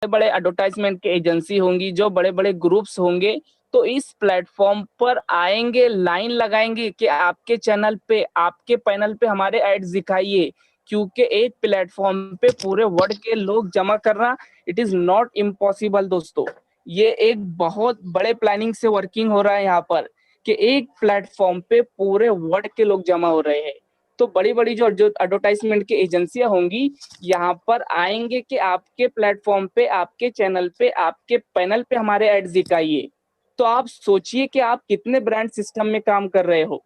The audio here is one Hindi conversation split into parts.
बड़े एडवर्टाइजमेंट की एजेंसी होंगी, जो बड़े-बड़े ग्रुप्स होंगे, तो इस प्लेटफ़ॉर्म पर आएँगे, लाइन लगाएँगे कि आपके चैनल पे, आपके पैनल पे हमारे एड्स दिखाइए। क्योंकि एक प्लेटफ़ॉर्म पे पूरे वर्ल्ड के लोग जमा करना इट इज़ नॉट इम्पॉसिबल दोस्तों। ये एक बहुत बड़े प्लानिंग से वर्किंग हो रहा है यहाँ पर कि एक प्लेटफ़ॉर्म पे पूरे वर्ल्ड के लोग जमा हो रहे हैं। तो बड़ी-बड़ी जो जो एडवर्टाइज़मेंट की एजेंसियाँ होंगी, यहाँ पर आएँगे कि आपके प्लेटफ़ॉर्म पे, आपके चैनल पे, आपके पैनल पे हमारे एड्स दिखाइए। तो आप सोचिए कि आप कितने ब्रांड सिस्टम में काम कर रहे हो।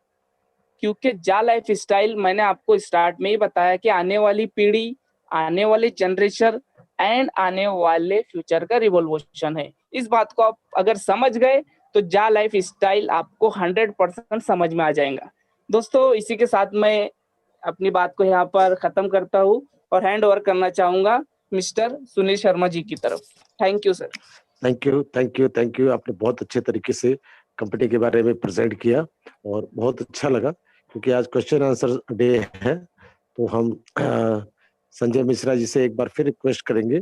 क्योंकि जा लाइफ़स्टाइल मैंने आपको स्टार्ट में ही बताया कि आने वाली पीढ़ी, आने वाली जनरेशन एंड आने वाले फ्यूचर का रिवॉल्यूशन है। इस बात को आप अगर समझ गए, तो जा लाइफ़स्टाइल आपको 100% समझ में आ जाएगा। दोस्तों, इसी के साथ मैं अपनी बात को यहाँ पर ख़त्म करता हूँ और हैंड ओवर करना चाहूँगा मिस्टर सुनील शर्मा जी की तरफ। Thank you sir. Thank you, thank you, thank you. आपने बहुत अच्छे तरीके से कंपनी के बारे में प्रेज़ेंट किया और बहुत अच्छा लगा क्योंकि आज क्वेश्चन आंसर डे है, तो हम संजय मिश्रा जी से एक बार फिर रिक्वेस्ट करेंगे।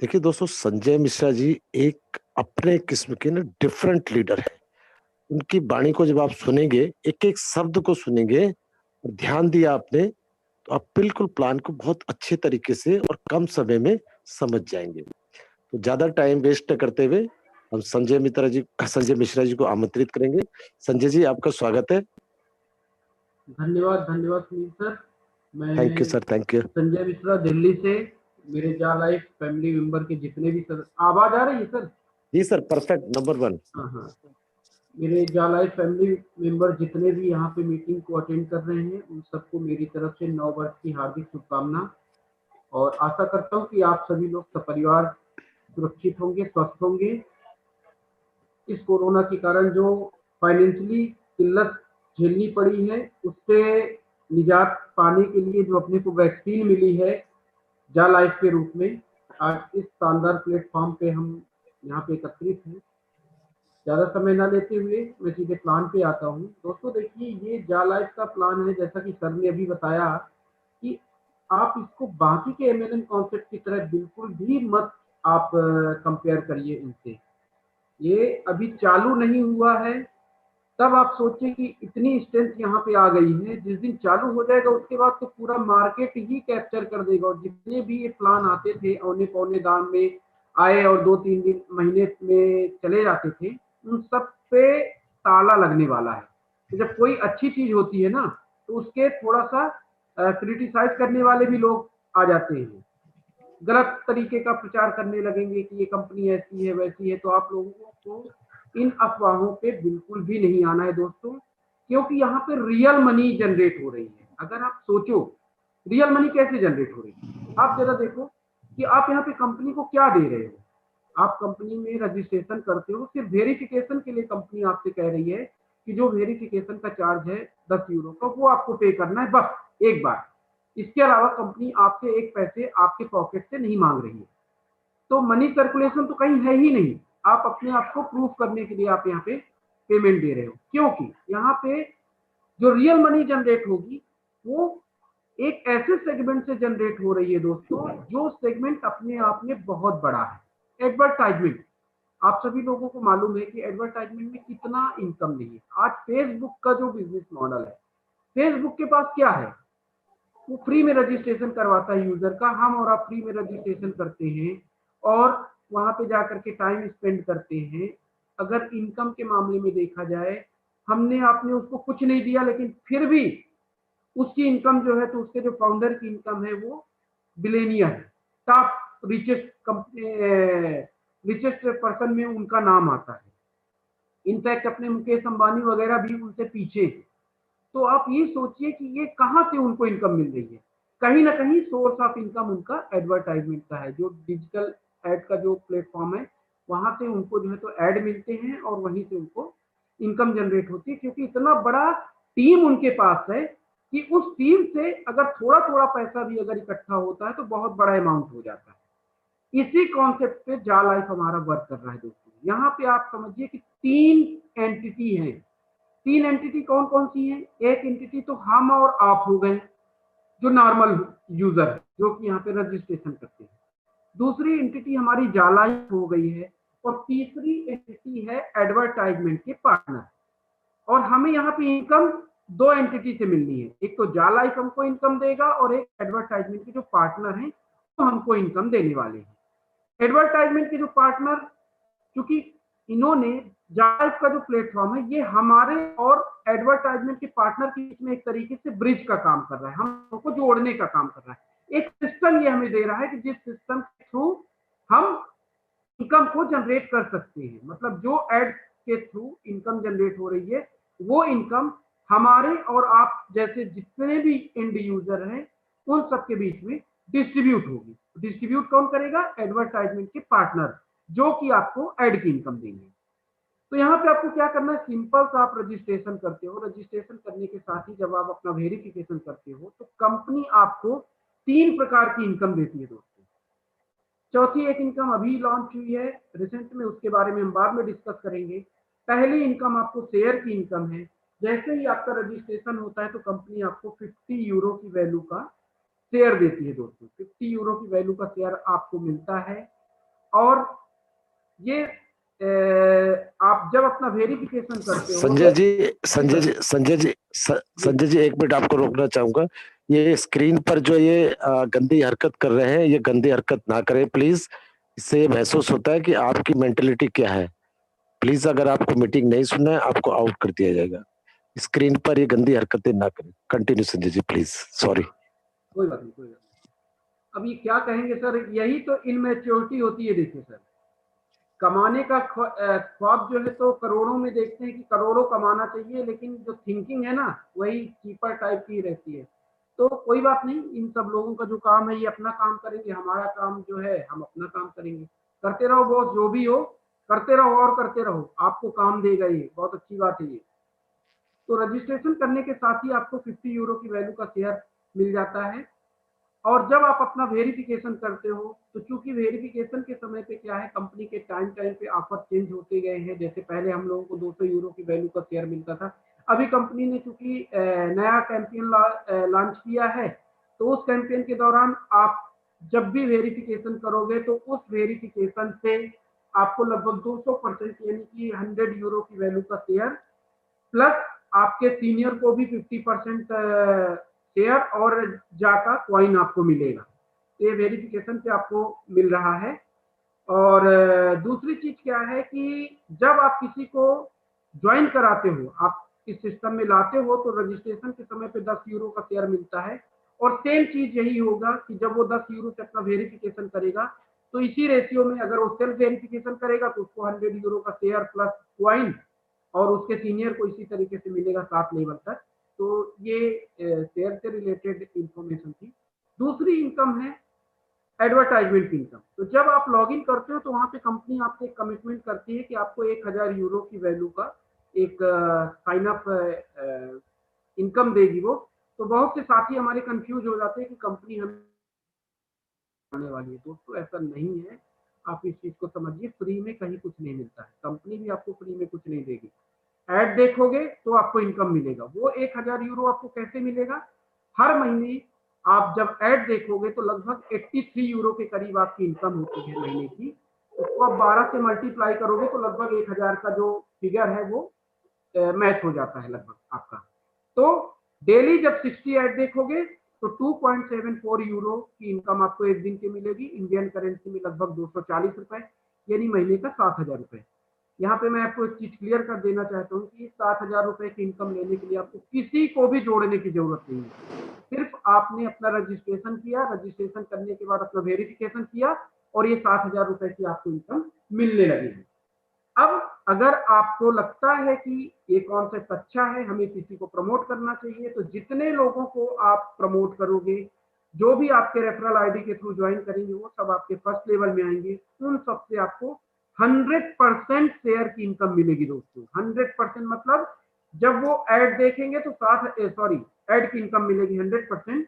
देखिए दोस्तों, संजय मिश्रा जी एक अपने किस्म के ना डिफरेंट लीडर हैं। उनकी वाणी को जब आप सुनेंगे, एक-एक शब्द को सुनेंगे और ध्यान दिया आपने, तो आप बिल्कुल प्लान को बहुत अच्छे तरीके से और कम समय में समझ जाएँगे। तो ज़्यादा टाइम वेस्ट न करते हुए हम संजय मिश्रा जी को आमंत्रित करेंगे। संजय जी, आपका स्वागत है। धन्यवाद, धन्यवाद सुनील सर। थैंक यू मैं sir, thank you. Sanjay Mishra Delhi से। मेरे जा लाइफ फैमिली मेंबर के जितने भी सर, आवाज आ रही है सर? जी सर, परफेक्ट, नंबर 1। हाँ हाँ। मेरे जा लाइफ फैमिली मेंबर जितने भी यहाँ पे मीटिंग को अटेंड कर रहे हैं, उन सबको मेरी तरफ से नव वर्ष की हार्दिक शुभकामना और आशा करता हूँ कि आप सभी लोग सपरिवार सुरक्षित होंगे, स्वस्थ होंगे। इस कोरोना के कारण जो फाइनेंशियली किल्लत झेलनी पड़ी है, उससे निजात पाने के लिए जो अपने को वैक्सीन मिली है जा लाइफ के रूप में, आज इस शानदार प्लेटफॉर्म पे हम यहाँ पे एकत्रित हैं। ज़्यादा समय ना लेते हुए मैं सीधे प्लान पे आता हूँ। दोस्तों देखिए, ये जा लाइफ का प्लान है, जैसा कि सर ने अभी बताया कि आप इसको बाकी के एमएलएम कॉन्सेप्ट की तरह बिल्कुल भी मत आप कंपेयर करिए इनसे। ये अभी चालू नहीं हुआ है, तब आप सोचिए कि इतनी स्ट्रेंथ यहाँ पे आ गई है। जिस दिन चालू हो जाएगा उसके बाद तो पूरा मार्केट ही कैप्चर कर देगा और जितने भी ये प्लान आते थे औने पौने दाम में आए और 2-3 दिन महीने में चले जाते थे, उन सब पे ताला लगने वाला है। तो जब कोई अच्छी चीज होती है ना, तो उसके थोड़ा सा क्रिटिसाइज करने वाले भी लोग आ जाते हैं, गलत तरीके का प्रचार करने लगेंगे कि ये कंपनी ऐसी है वैसी है। तो आप लोगों को इन अफवाहों पे बिल्कुल भी नहीं आना है दोस्तों, क्योंकि यहाँ पे रियल मनी जनरेट हो रही है। अगर आप सोचो रियल मनी कैसे जनरेट हो रही है, आप जरा देखो कि आप यहाँ पे कंपनी को क्या दे रहे हो। आप कंपनी में रजिस्ट्रेशन करते हो, सिर्फ वेरिफिकेशन के लिए कंपनी आपसे कह रही है कि जो वेरिफिकेशन का चार्ज है 10 यूरो का, वो आपको पे करना है बस एक बार। इसके अलावा कंपनी आपसे एक पैसे आपके पॉकेट से नहीं मांग रही है। तो मनी सर्कुलेशन तो कहीं है ही नहीं। आप अपने आप को प्रूफ करने के लिए आप यहाँ पे पेमेंट दे रहे हो, क्योंकि यहाँ पे जो रियल मनी जनरेट होगी वो एक ऐसे सेगमेंट से जनरेट हो रही है दोस्तों, जो सेगमेंट अपने आप में बहुत बड़ा है। एडवर्टाइजमेंट, आप सभी लोगों को मालूम है कि एडवर्टाइजमेंट में कितना इनकम नहीं है। आज फेसबुक का जो बिजनेस मॉडल है, फेसबुक के पास क्या है, वो फ्री में रजिस्ट्रेशन करवाता है यूजर का। हम और आप फ्री में रजिस्ट्रेशन करते हैं और वहां पे जाकर के टाइम स्पेंड करते हैं। अगर इनकम के मामले में देखा जाए, हमने आपने उसको कुछ नहीं दिया, लेकिन फिर भी उसकी इनकम जो है, तो उसके जो फाउंडर की इनकम है वो बिलियनियर है। Top richest company, richest person में उनका नाम आता है। इनफैक्ट अपने मुकेश अंबानी वगैरह भी उनसे पीछे है। तो आप ये सोचिए कि ये कहाँ से उनको इनकम मिल रही है। कहीं ना कहीं सोर्स ऑफ इनकम उनका एडवर्टाइजमेंट का है। जो डिजिटल एड का जो प्लेटफॉर्म है, वहां से उनको जो है तो एड मिलते हैं और वहीं से उनको इनकम जनरेट होती है, क्योंकि इतना बड़ा टीम उनके पास है कि उस टीम से अगर थोड़ा थोड़ा पैसा भी अगर इकट्ठा होता है तो बहुत बड़ा अमाउंट हो जाता है। इसी कॉन्सेप्ट पे जा लाइफ हमारा वर्क कर रहा है दोस्तों। यहाँ पे आप समझिए कि 3 एंटिटी हैं। 3 एंटिटी कौन कौन सी हैं? एक एंटिटी तो हम और आप हो गए, जो नॉर्मल यूजर है, जो कि यहाँ पे रजिस्ट्रेशन करते हैं। दूसरी एंटिटी हमारी जालाइफ हो गई है, और तीसरी एंटिटी है एडवर्टाइजमेंट के पार्टनर। और हमें यहाँ पे इनकम दो एंटिटी से मिलनी है, एक तो जालाइफ हमको इनकम देगा और एक एडवर्टाइजमेंट के जो पार्टनर हैं तो हमको इनकम देने वाले हैं। एडवर्टाइजमेंट के जो पार्टनर, क्योंकि इन्होंने जालाइफ का जो प्लेटफॉर्म है ये हमारे और एडवर्टाइजमेंट के पार्टनर के बीच में एक तरीके से ब्रिज का काम कर रहा है, हमको जोड़ने का काम कर रहा है। एक सिस्टम ये हमें दे रहा है कि जिस सिस्टम के थ्रू हम इनकम को जनरेट कर सकते हैं, मतलब जो एड के थ्रू इनकम जनरेट हो रही है वो इनकम हमारे और आप जैसे जितने भी एंड यूजर हैं उन सबके बीच में डिस्ट्रीब्यूट होगी। डिस्ट्रीब्यूट कौन करेगा? एडवर्टाइजमेंट के पार्टनर, जो कि आपको एड की इनकम देंगे। तो यहाँ पे आपको क्या करना है, सिंपल सा आप रजिस्ट्रेशन करते हो। रजिस्ट्रेशन करने के साथ ही जब आप अपना वेरिफिकेशन करते हो तो कंपनी आपको 3 प्रकार की इनकम देती है दोस्तों। चौथी एक इनकम अभी लॉन्च हुई है रिसेंट में, उसके बारे में हम बाद में डिस्कस करेंगे। पहली इनकम आपको शेयर की इनकम है। जैसे ही आपका रजिस्ट्रेशन होता है तो कंपनी आपको 50 यूरो की वैल्यू का शेयर देती है दोस्तों। 50 यूरो की वैल्यू का शेयर आपको मिलता है। और ये आप जब अपना वेरिफिकेशन करते हो संजय जी एक मिनट आपको रोकना चाहूंगा। ये स्क्रीन पर जो ये गंदी हरकत कर रहे हैं, ये गंदी हरकत ना करें प्लीज। इससे ये महसूस होता है कि आपकी मेंटेलिटी क्या है। प्लीज अगर आपको मीटिंग नहीं सुनना है आपको आउट कर दिया जाएगा। स्क्रीन पर ये गंदी हरकतें ना करें। Continue Sanjay ji please. Sorry. कोई बात नहीं, कोई बात नहीं। अब ये क्या कहेंगे सर, यही तो इनमेच्योरिटी होती है। देखिए सर, कमाने का ख्वाब जो है तो करोड़ों में देखते हैं कि करोड़ों कमाना चाहिए, लेकिन जो थिंकिंग है ना वही चीपर टाइप की रहती है। तो कोई बात नहीं, इन सब लोगों का जो काम है ये अपना काम करेंगे, हमारा काम जो है हम अपना काम करेंगे। करते रहो बॉस, जो भी हो करते रहो और करते रहो, आपको काम देगा ये, बहुत अच्छी बात है ये। तो रजिस्ट्रेशन करने के साथ ही आपको 50 यूरो की वैल्यू का शेयर मिल जाता है। और जब आप अपना वेरिफिकेशन करते हो तो चूंकि वेरिफिकेशन के समय पे क्या है, कंपनी के टाइम टाइम पे ऑफर चेंज होते गए हैं। जैसे पहले हम लोगों को 200 यूरो की वैल्यू का शेयर मिलता था, अभी कंपनी ने चूंकि नया कैंपेन लॉन्च किया है, तो उस कैंपेन के दौरान आप जब भी वेरिफिकेशन करोगे तो उस वेरिफिकेशन से आपको लगभग 200% यानी कि 100 यूरो की वैल्यू का शेयर, प्लस आपके सीनियर को भी 50% शेयर और जाका क्वाइन आपको मिलेगा। ये वेरिफिकेशन से आपको मिल रहा है। और दूसरी चीज क्या है कि जब आप किसी को ज्वाइन कराते हो, आप इस सिस्टम में लाते हो, तो रजिस्ट्रेशन के समय पे 10 यूरो का शेयर मिलता है। और सेम चीज यही होगा कि जब वो 10 यूरो से अपना वेरिफिकेशन करेगा तो इसी रेशियो में अगर वो सेल्फ वेरिफिकेशन करेगा तो उसको 100 यूरो का शेयर प्लस क्वाइन, और उसके सीनियर को इसी तरीके से मिलेगा 7 लेवल तक। तो ये शेयर से रिलेटेड इंफॉर्मेशन थी। दूसरी इनकम है एडवर्टाइजमेंट इनकम। तो जब आप लॉगिन करते हो तो वहां पे कंपनी आपसे एक कमिटमेंट करती है कि आपको 1000 यूरो की वैल्यू का एक साइन अप इनकम देगी वो। तो बहुत से साथी हमारे कंफ्यूज हो जाते हैं कि कंपनी हमें आने वाली है। दोस्तों ऐसा नहीं है, आप इस चीज को समझिए, फ्री में कहीं कुछ नहीं मिलता है, कंपनी भी आपको फ्री में कुछ नहीं देगी। ऐड देखोगे तो आपको इनकम मिलेगा। वो 1000 यूरो आपको कैसे मिलेगा? हर महीने आप जब ऐड देखोगे तो लगभग 83 यूरो के करीब आपकी इनकम होती है महीने की। उसको आप 12 से मल्टीप्लाई करोगे तो लगभग 1000 का जो फिगर है वो मैच हो जाता है लगभग आपका। तो डेली जब 60 ऐड देखोगे तो 2.74 यूरो की इनकम आपको एक दिन की मिलेगी, इंडियन करेंसी में लगभग 240 रुपए, यानी महीने का 7000 रुपए। यहाँ पे मैं आपको एक चीज क्लियर कर देना चाहता हूँ कि 7000 रुपए की इनकम लेने के लिए आपको किसी को भी जोड़ने की जरूरत नहीं है। सिर्फ आपने अपना रजिस्ट्रेशन किया, रजिस्ट्रेशन करने के बाद अपना वेरिफिकेशन किया और ये 7000 रुपए की आपको इनकम मिलने लगेगी। अब अगर आपको लगता है कि ये कॉन्सेप्ट अच्छा है, हमें किसी को प्रमोट करना चाहिए, तो जितने लोगों को आप प्रमोट करोगे, जो भी आपके रेफरल आईडी के थ्रू ज्वाइन करेंगे, वो सब आपके फर्स्ट लेवल में आएंगे। उन सबसे आपको 100% शेयर की इनकम मिलेगी दोस्तों। 100% मतलब जब वो ऐड देखेंगे तो ऐड की इनकम मिलेगी 100%।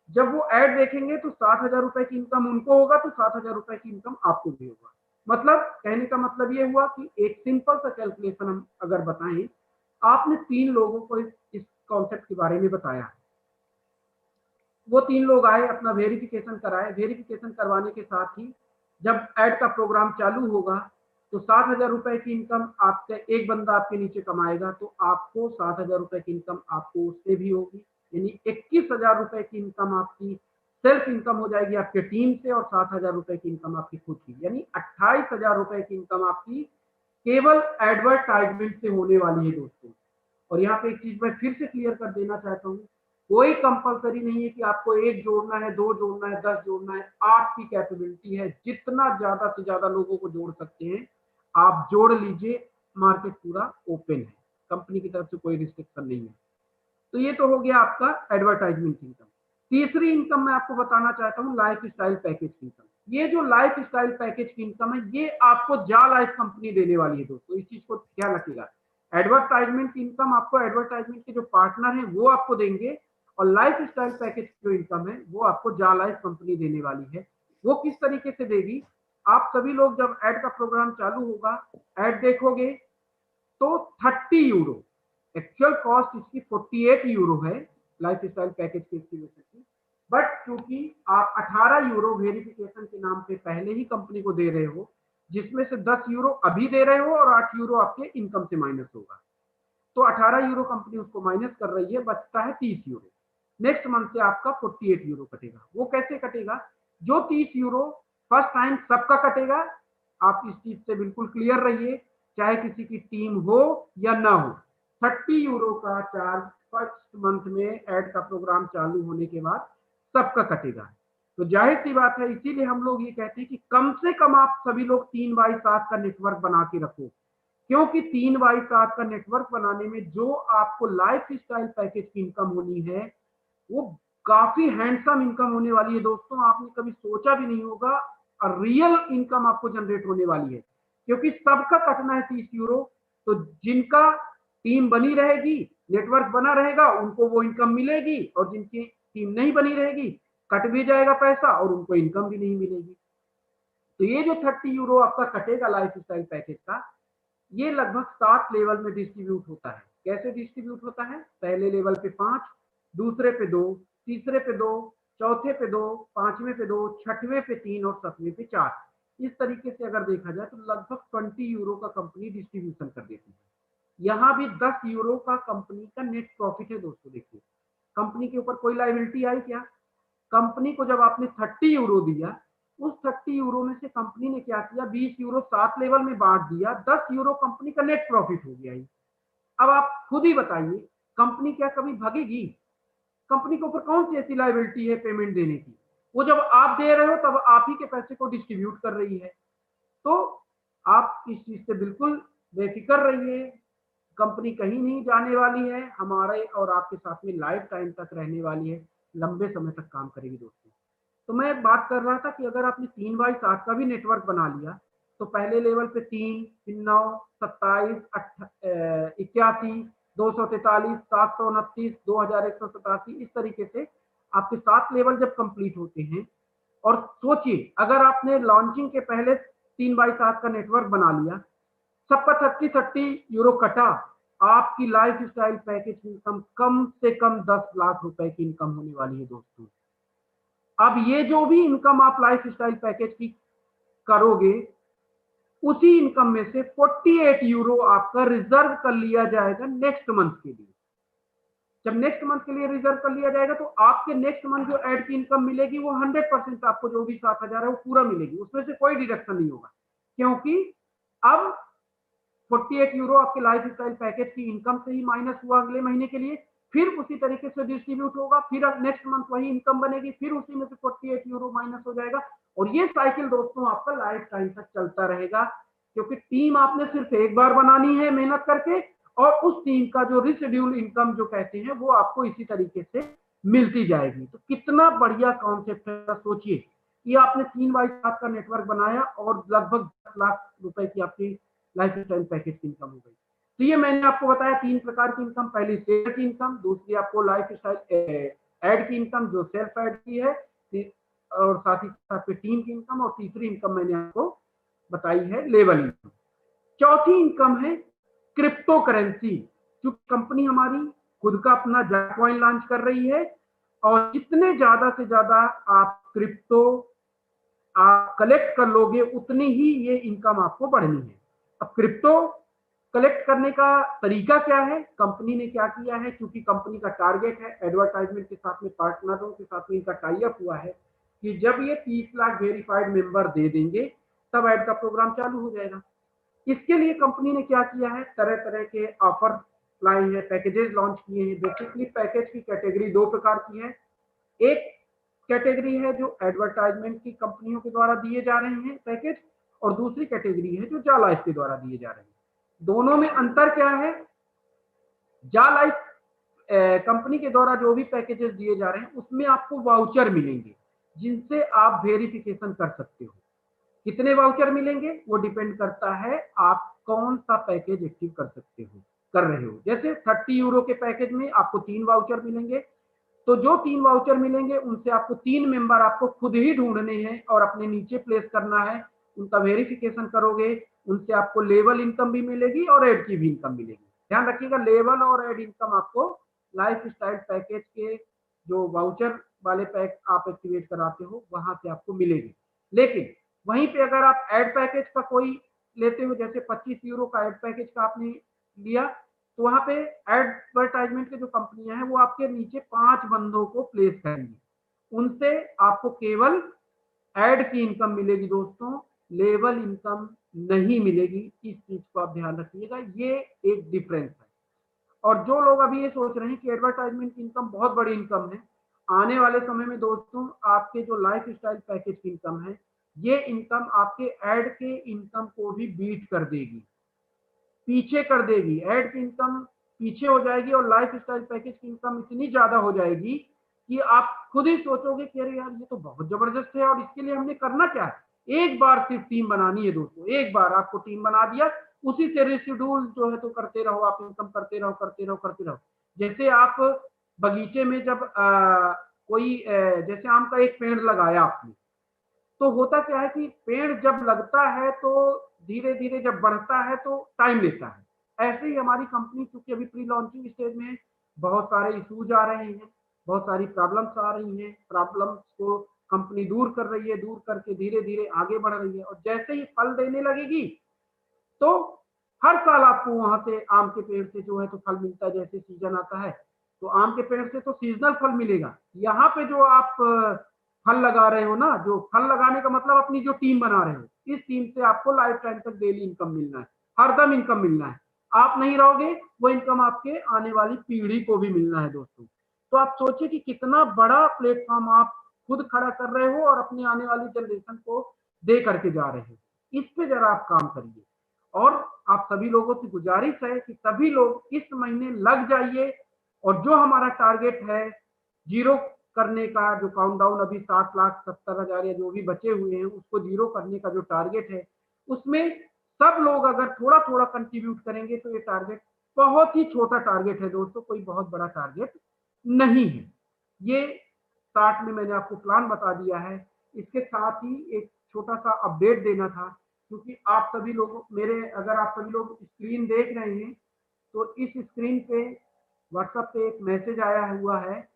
जब वो ऐड देखेंगे तो 7000 रुपए की इनकम उनको होगा, तो 7000 रुपए की इनकम आपको भी होगा। मतलब कहने का मतलब ये हुआ कि एक सिंपल सा कैलकुलेशन हम अगर बताएं, आपने 3 लोगों को इस कॉन्सेप्ट के बारे में बताया, वो 3 लोग आए, अपना वेरिफिकेशन कराए। वेरिफिकेशन करवाने के साथ ही जब ऐड का प्रोग्राम चालू होगा तो 7,000 रुपए की इनकम आपके एक बंदा आपके नीचे कमाएगा, तो आपको 7,000 रुपए की इनकम आपको उससे भी होगी, यानी 21,000 रुपए की इनकम आपकी सेल्फ इनकम हो जाएगी आपके टीम से, और 7,000 रुपए की इनकम आपकी खुद की, यानी 28,000 रुपए की इनकम आपकी केवल एडवर्टाइजमेंट से होने वाली है दोस्तों। और यहाँ पे एक चीज मैं फिर से क्लियर कर देना चाहता हूँ, कोई कंपलसरी नहीं है कि आपको 1 जोड़ना है, 2 जोड़ना है, 10 जोड़ना है। आपकी कैपेबिलिटी है, जितना ज्यादा से ज्यादा लोगों को जोड़ सकते हैं आप जोड़ लीजिए। मार्केट पूरा ओपन है, कंपनी की तरफ से कोई रिस्ट्रिक्शन नहीं है। तो ये तो हो गया आपका एडवर्टाइजमेंट इनकम। तीसरी इनकम मैं आपको बताना चाहता हूँ लाइफ स्टाइल पैकेज की इनकम। ये जो लाइफ स्टाइल पैकेज की इनकम है ये आपको जा लाइफ कंपनी देने वाली है दोस्तों, इस चीज को ध्यान रखिएगा। एडवर्टाइजमेंट इनकम आपको एडवर्टाइजमेंट के जो पार्टनर हैं वो आपको देंगे, और लाइफ स्टाइल पैकेज की जो इनकम है वो आपको जा लाइफ कंपनी देने वाली है। वो किस तरीके से देगी, आप सभी लोग जब एड का प्रोग्राम चालू होगा, एड देखोगे तो 30 यूरो, एक्चुअल कॉस्ट इसकी 48 यूरो है लाइफ स्टाइल पैकेज की एक्टिवेशन की, बट क्योंकि आप 18 यूरो वेरिफिकेशन के नाम पे पहले ही कंपनी को दे रहे हो, जिसमें से 10 यूरो अभी दे रहे हो और 8 यूरो आपके इनकम से माइनस होगा, तो 18 यूरो कंपनी उसको माइनस कर रही है, बचता है 30 यूरो। नेक्स्ट मंथ से आपका 48 यूरो कटेगा। वो कैसे कटेगा, जो 30 यूरो फर्स्ट टाइम सबका कटेगा, आप इस चीज से बिल्कुल क्लियर रहिए, चाहे किसी की टीम हो या ना हो। 30 यूरो का चार्ज फर्स्ट मंथ में एड का प्रोग्राम चालू होने के बाद सबका कटेगा। तो जाहिर सी बात है, इसीलिए हम लोग ये कहते हैं कि कम से कम आप सभी लोग 3x7 का नेटवर्क बना के रखो, क्योंकि 3x7 का नेटवर्क बनाने में जो आपको लाइफ स्टाइल पैकेज की इनकम होनी है वो काफी हैंडसम इनकम होने वाली है दोस्तों। आपने कभी सोचा भी नहीं होगा, और रियल इनकम आपको जनरेट होने वाली है, क्योंकि सबका कटना है 30 यूरो। तो जिनका टीम बनी रहेगी, नेटवर्क बना रहेगा, उनको वो इनकम मिलेगी, और जिनकी टीम नहीं बनी रहेगी कट भी जाएगा पैसा और उनको इनकम भी नहीं मिलेगी। तो ये जो 30 यूरो आपका कटेगा लाइफ स्टाइल पैकेज का, ये लगभग 7 लेवल में डिस्ट्रीब्यूट होता है। कैसे डिस्ट्रीब्यूट होता है, पहले लेवल पे 5, दूसरे पे 2, तीसरे पे 2, चौथे पे 2, पांचवें पे 2, छठवें पे 3 और 7वें पे 4। इस तरीके से अगर देखा जाए तो लगभग 20 यूरो का कंपनी डिस्ट्रीब्यूशन कर देती है। यहाँ भी 10 यूरो का कंपनी का नेट प्रॉफिट है दोस्तों। देखिए कंपनी के ऊपर कोई लायबिलिटी आई क्या, कंपनी को जब आपने 30 यूरो दिया, उस 30 यूरो में से कंपनी ने क्या किया, 20 यूरो 7 लेवल में बांट दिया, 10 यूरो कंपनी का नेट प्रॉफिट हो गया। अब आप खुद ही बताइए, कंपनी क्या कभी भागेगी? कंपनी के ऊपर कौन सी ऐसी लायबिलिटी है पेमेंट देने की? वो जब आप दे रहे हो तब आप ही के पैसे को डिस्ट्रीब्यूट कर रही है। तो आप इस चीज से बिल्कुल बेफिक्र रहिए, कंपनी कहीं नहीं जाने वाली है, हमारे और आपके साथ में लाइफ टाइम तक रहने वाली है, लंबे समय तक काम करेगी दोस्तों। तो मैं बात कर रहा था कि अगर आपने 3x7 का भी नेटवर्क बना लिया, तो पहले लेवल पे 3, फिर 9, 27, 81, 243, 729, 2187, इस तरीके से आपके 7 लेवल जब कंप्लीट होते हैं। और सोचिए अगर आपने लॉन्चिंग के पहले 3x7 का नेटवर्क बना लिया, सबका 30 यूरो कटा, आपकी लाइफ स्टाइल पैकेज की इनकम कम से कम 10 लाख रुपए की इनकम होने वाली है दोस्तों। अब ये जो भी इनकम आप लाइफ स्टाइल पैकेज की करोगे, उसी इनकम में से 48 यूरो आपका रिजर्व कर लिया जाएगा नेक्स्ट मंथ के लिए। जब नेक्स्ट मंथ के लिए रिजर्व कर लिया जाएगा तो आपके नेक्स्ट मंथ जो एड की इनकम मिलेगी वो 100% आपको जो भी 7,000 है वो पूरा मिलेगी, उसमें से कोई डिडक्शन नहीं होगा, क्योंकि अब 48 यूरो आपके लाइफ स्टाइल पैकेज की इनकम से ही माइनस हुआ अगले महीने के लिए, फिर उसी तरीके से डिस्ट्रीब्यूट होगा, फिर नेक्स्ट मंथ वही इनकम बनेगी, फिर उसी में से 48 यूरो माइनस हो जाएगा, और ये साइकिल दोस्तों आपका लाइफ टाइम तक चलता रहेगा। क्योंकि टीम आपने सिर्फ एक बार बनानी है मेहनत करके, और उस टीम का जो रिशेड्यूल इनकम जो कहते हैं वो आपको इसी तरीके से मिलती जाएगी। तो कितना बढ़िया कॉन्सेप्ट है, सोचिए कि आपने 3x7 का नेटवर्क बनाया और लगभग 10 लाख रुपए की आपकी लाइफ स्टाइल पैकेज की इनकम हो गई। तो ये मैंने आपको बताया 3 प्रकार की इनकम, पहली शेयर की इनकम, दूसरी आपको लाइफ स्टाइल एड की इनकम जो सेल्फ एड की है, और साथ ही साथ टीम की इनकम, और तीसरी इनकम मैंने आपको बताई है लेवल इनकम। चौथी इनकम है क्रिप्टो करेंसी। क्योंकि कंपनी हमारी खुद का अपना कॉइन लॉन्च कर रही है, और जितने ज्यादा से ज्यादा आप क्रिप्टो आप कलेक्ट कर लोगे उतनी ही ये इनकम आपको बढ़नी है। अब क्रिप्टो कलेक्ट करने का तरीका क्या है, कंपनी ने क्या किया है, क्योंकि कंपनी का टारगेट है, एडवर्टाइजमेंट के साथ में पार्टनरों के साथ में इनका टाई अप हुआ है कि जब ये 30 लाख वेरीफाइड मेंबर दे देंगे तब ऐड का प्रोग्राम चालू हो जाएगा। इसके लिए कंपनी ने क्या किया है, तरह तरह के ऑफर लाए हैं, पैकेजेस लॉन्च किए हैं। बेसिकली पैकेज की कैटेगरी दो प्रकार की है। एक कैटेगरी है जो एडवर्टाइजमेंट की कंपनियों के द्वारा दिए जा रहे हैं पैकेज, और दूसरी कैटेगरी है जो जालाइफ के द्वारा दिए जा रहे हैं। दोनों में अंतर क्या है, जालाइफ कंपनी के द्वारा जो भी पैकेजेस दिए जा रहे हैं उसमें आपको वाउचर मिलेंगे जिनसे आप वेरिफिकेशन कर सकते हो। कितने वाउचर मिलेंगे वो डिपेंड करता है आप कौन सा पैकेज एक्टिव कर सकते हो, कर रहे हो। जैसे 30 यूरो के पैकेज में आपको 3 वाउचर मिलेंगे, तो जो 3 वाउचर मिलेंगे उनसे आपको 3 मेंबर आपको खुद ही ढूंढने हैं और अपने नीचे प्लेस करना है, उनका वेरिफिकेशन करोगे, उनसे आपको लेवल इनकम भी मिलेगी और एड की भी इनकम मिलेगी। ध्यान रखिएगा, लेवल और एड इनकम आपको लाइफ स्टाइल पैकेज के जो वाउचर वाले पैक आप एक्टिवेट कराते हो वहां से आपको मिलेगी। लेकिन वहीं पे अगर आप एड पैकेज का कोई लेते हो, जैसे 25 यूरो का एड पैकेज का आपने लिया, तो वहां पे एडवर्टाइजमेंट की जो कंपनियां हैं वो आपके नीचे 5 बंदों को प्लेस करेंगी, उनसे आपको केवल एड की इनकम मिलेगी दोस्तों, लेवल इनकम नहीं मिलेगी। इस चीज को आप ध्यान रखिएगा, ये एक डिफरेंस है। और जो लोग अभी ये सोच रहे हैं कि एडवर्टाइजमेंट की इनकम बहुत बड़ी इनकम है, आने वाले समय में दोस्तों आपके जो लाइफ स्टाइल पैकेज की इनकम है, ये इनकम आपके एड के इनकम को भी बीट कर देगी, पीछे कर देगी। एड की इनकम पीछे हो जाएगी और लाइफ स्टाइल पैकेज की इनकम इतनी ज्यादा हो जाएगी कि आप खुद ही सोचोगे कि अरे यार ये तो बहुत जबरदस्त है, और इसके लिए हमने करना क्या है, एक बार सिर्फ टीम बनानी है दोस्तों। एक बार आपको टीम बना दिया, उसी से रेसिड्यूल जो है तो करते रहो, आप इनकम करते रहो करते रहो करते रहो। जैसे आप बगीचे में जब कोई जैसे आम का एक पेड़ लगाया आपने, तो होता क्या है कि पेड़ जब लगता है तो धीरे धीरे जब बढ़ता है तो टाइम लेता है। ऐसे ही हमारी कंपनी चूंकि अभी प्री लॉन्चिंग स्टेज में है, बहुत सारे इश्यूज आ रहे हैं, बहुत सारी प्रॉब्लम्स आ रही हैं, प्रॉब्लम्स को कंपनी दूर कर रही है, दूर करके धीरे धीरे आगे बढ़ रही है। और जैसे ही फल देने लगेगी तो हर साल आपको वहां से आम के पेड़ से जो है तो फल मिलता है। जैसे सीजन आता है तो आम के पेड़ से तो सीजनल फल मिलेगा। यहाँ पे जो आप फल लगा रहे हो ना, जो फल लगाने का मतलब अपनी जो टीम बना रहे हो, इस टीम से आपको लाइफ टाइम तक डेली इनकम मिलना है, हरदम इनकम मिलना है। आप नहीं रहोगे वो इनकम आपके आने वाली पीढ़ी को भी मिलना है दोस्तों। तो आप सोचिए कि कितना बड़ा प्लेटफॉर्म आप खुद खड़ा कर रहे हो और अपनी आने वाली जनरेशन को दे करके जा रहे हो। इस पे जरा आप काम करिए, और आप सभी लोगों से गुजारिश है कि सभी लोग इस महीने लग जाइए, और जो हमारा टारगेट है जीरो करने का, जो काउंटडाउन अभी 7,70,000 या जो भी बचे हुए हैं उसको जीरो करने का जो टारगेट है, उसमें सब लोग अगर थोड़ा थोड़ा कंट्रीब्यूट करेंगे तो ये टारगेट बहुत ही छोटा टारगेट है दोस्तों, कोई बहुत बड़ा टारगेट नहीं है। ये स्टार्ट में मैंने आपको प्लान बता दिया है। इसके साथ ही एक छोटा सा अपडेट देना था, क्योंकि आप सभी लोग मेरे, अगर आप सभी लोग स्क्रीन देख रहे हैं तो इस स्क्रीन पे व्हाट्सएप पे एक मैसेज आया हुआ है,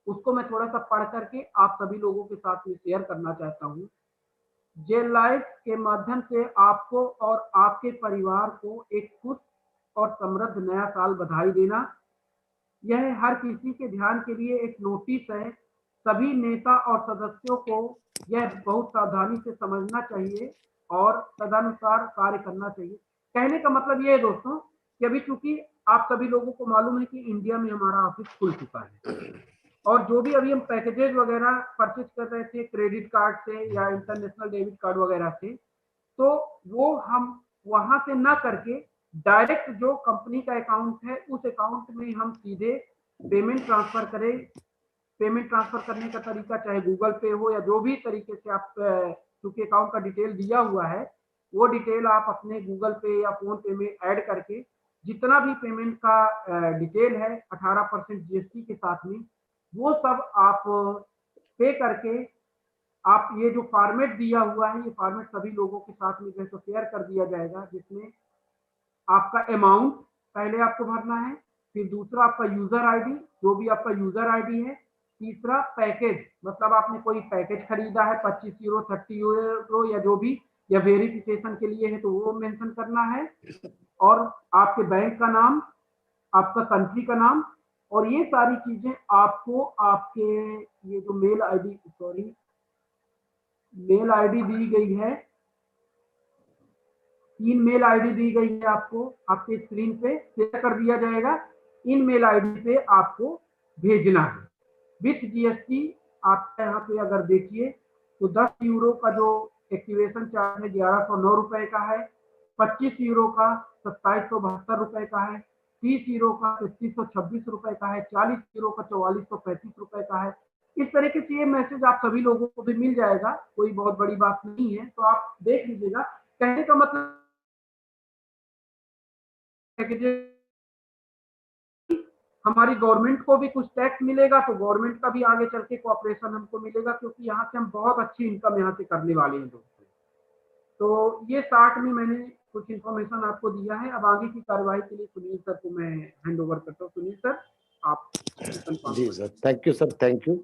उसको मैं थोड़ा सा पढ़ करके आप सभी लोगों के साथ में शेयर करना चाहता हूँ। जेल लाइफ के माध्यम से आपको और आपके परिवार को एक खुश और समृद्ध नया साल बधाई देना। यह हर किसी के ध्यान के लिए एक नोटिस है। सभी नेता और सदस्यों को यह बहुत सावधानी से समझना चाहिए और तदनुसार कार्य करना चाहिए। कहने का मतलब ये है दोस्तों कि अभी चूंकि आप सभी लोगों को मालूम है कि इंडिया में हमारा ऑफिस खुल चुका है, और जो भी अभी हम पैकेजेस वगैरह परचेज कर रहे थे क्रेडिट कार्ड से या इंटरनेशनल डेबिट कार्ड वगैरह से, तो वो हम वहां से ना करके डायरेक्ट जो कंपनी का अकाउंट है उस अकाउंट में हम सीधे पेमेंट ट्रांसफर करें। पेमेंट ट्रांसफर करने का तरीका चाहे गूगल पे हो या जो भी तरीके से आप, क्योंकि अकाउंट का डिटेल दिया हुआ है, वो डिटेल आप अपने गूगल पे या फोन पे में ऐड करके जितना भी पेमेंट का डिटेल है 18% जीएसटी के साथ में, वो सब आप पे करके आप ये जो फॉर्मेट दिया हुआ है, ये फॉर्मेट सभी लोगों के साथ में जैसे शेयर कर दिया जाएगा, जिसमें आपका अमाउंट पहले आपको भरना है, फिर दूसरा आपका यूजर आईडी, जो भी आपका यूजर आईडी है, तीसरा पैकेज, मतलब आपने कोई पैकेज खरीदा है 25 यूरो 30 यूरो या जो भी, या वेरिफिकेशन के लिए है तो वो मेंशन करना है, और आपके बैंक का नाम, आपका कंट्री का नाम, और ये सारी चीजें आपको आपके ये जो मेल आईडी दी गई है, 3 मेल आईडी दी गई है आपको, आपके स्क्रीन पे शेयर कर दिया जाएगा। इन मेल आईडी पे आपको भेजना है विथ जीएसटी। आपका यहाँ पे अगर देखिए तो 10 यूरो का जो एक्टिवेशन चार्ज है 1109 रुपए का है, 25 यूरो का 2772 रुपए का है, 30 यूरो का 3326 रुपए का है, 40 यूरो का 4435 रुपए का है। इस तरीके से ये मैसेज आप सभी लोगों को भी मिल जाएगा, कोई बहुत बड़ी बात नहीं है, तो आप देख लीजिएगा। कहने का मतलब हमारी गवर्नमेंट को भी कुछ टैक्स मिलेगा, तो गवर्नमेंट का भी आगे चल के कोऑपरेशन हमको मिलेगा, क्योंकि यहाँ से हम बहुत अच्छी इनकम यहाँ से करने वाले हैं दोस्तों। तो ये शार्ट में मैंने कुछ इन्फॉर्मेशन आपको दिया है। अब आगे की कार्यवाही के लिए सुनील सर को मैं हैंड ओवर करता हूँ। सुनील सर, आप। जी sir, thank you sir, thank you.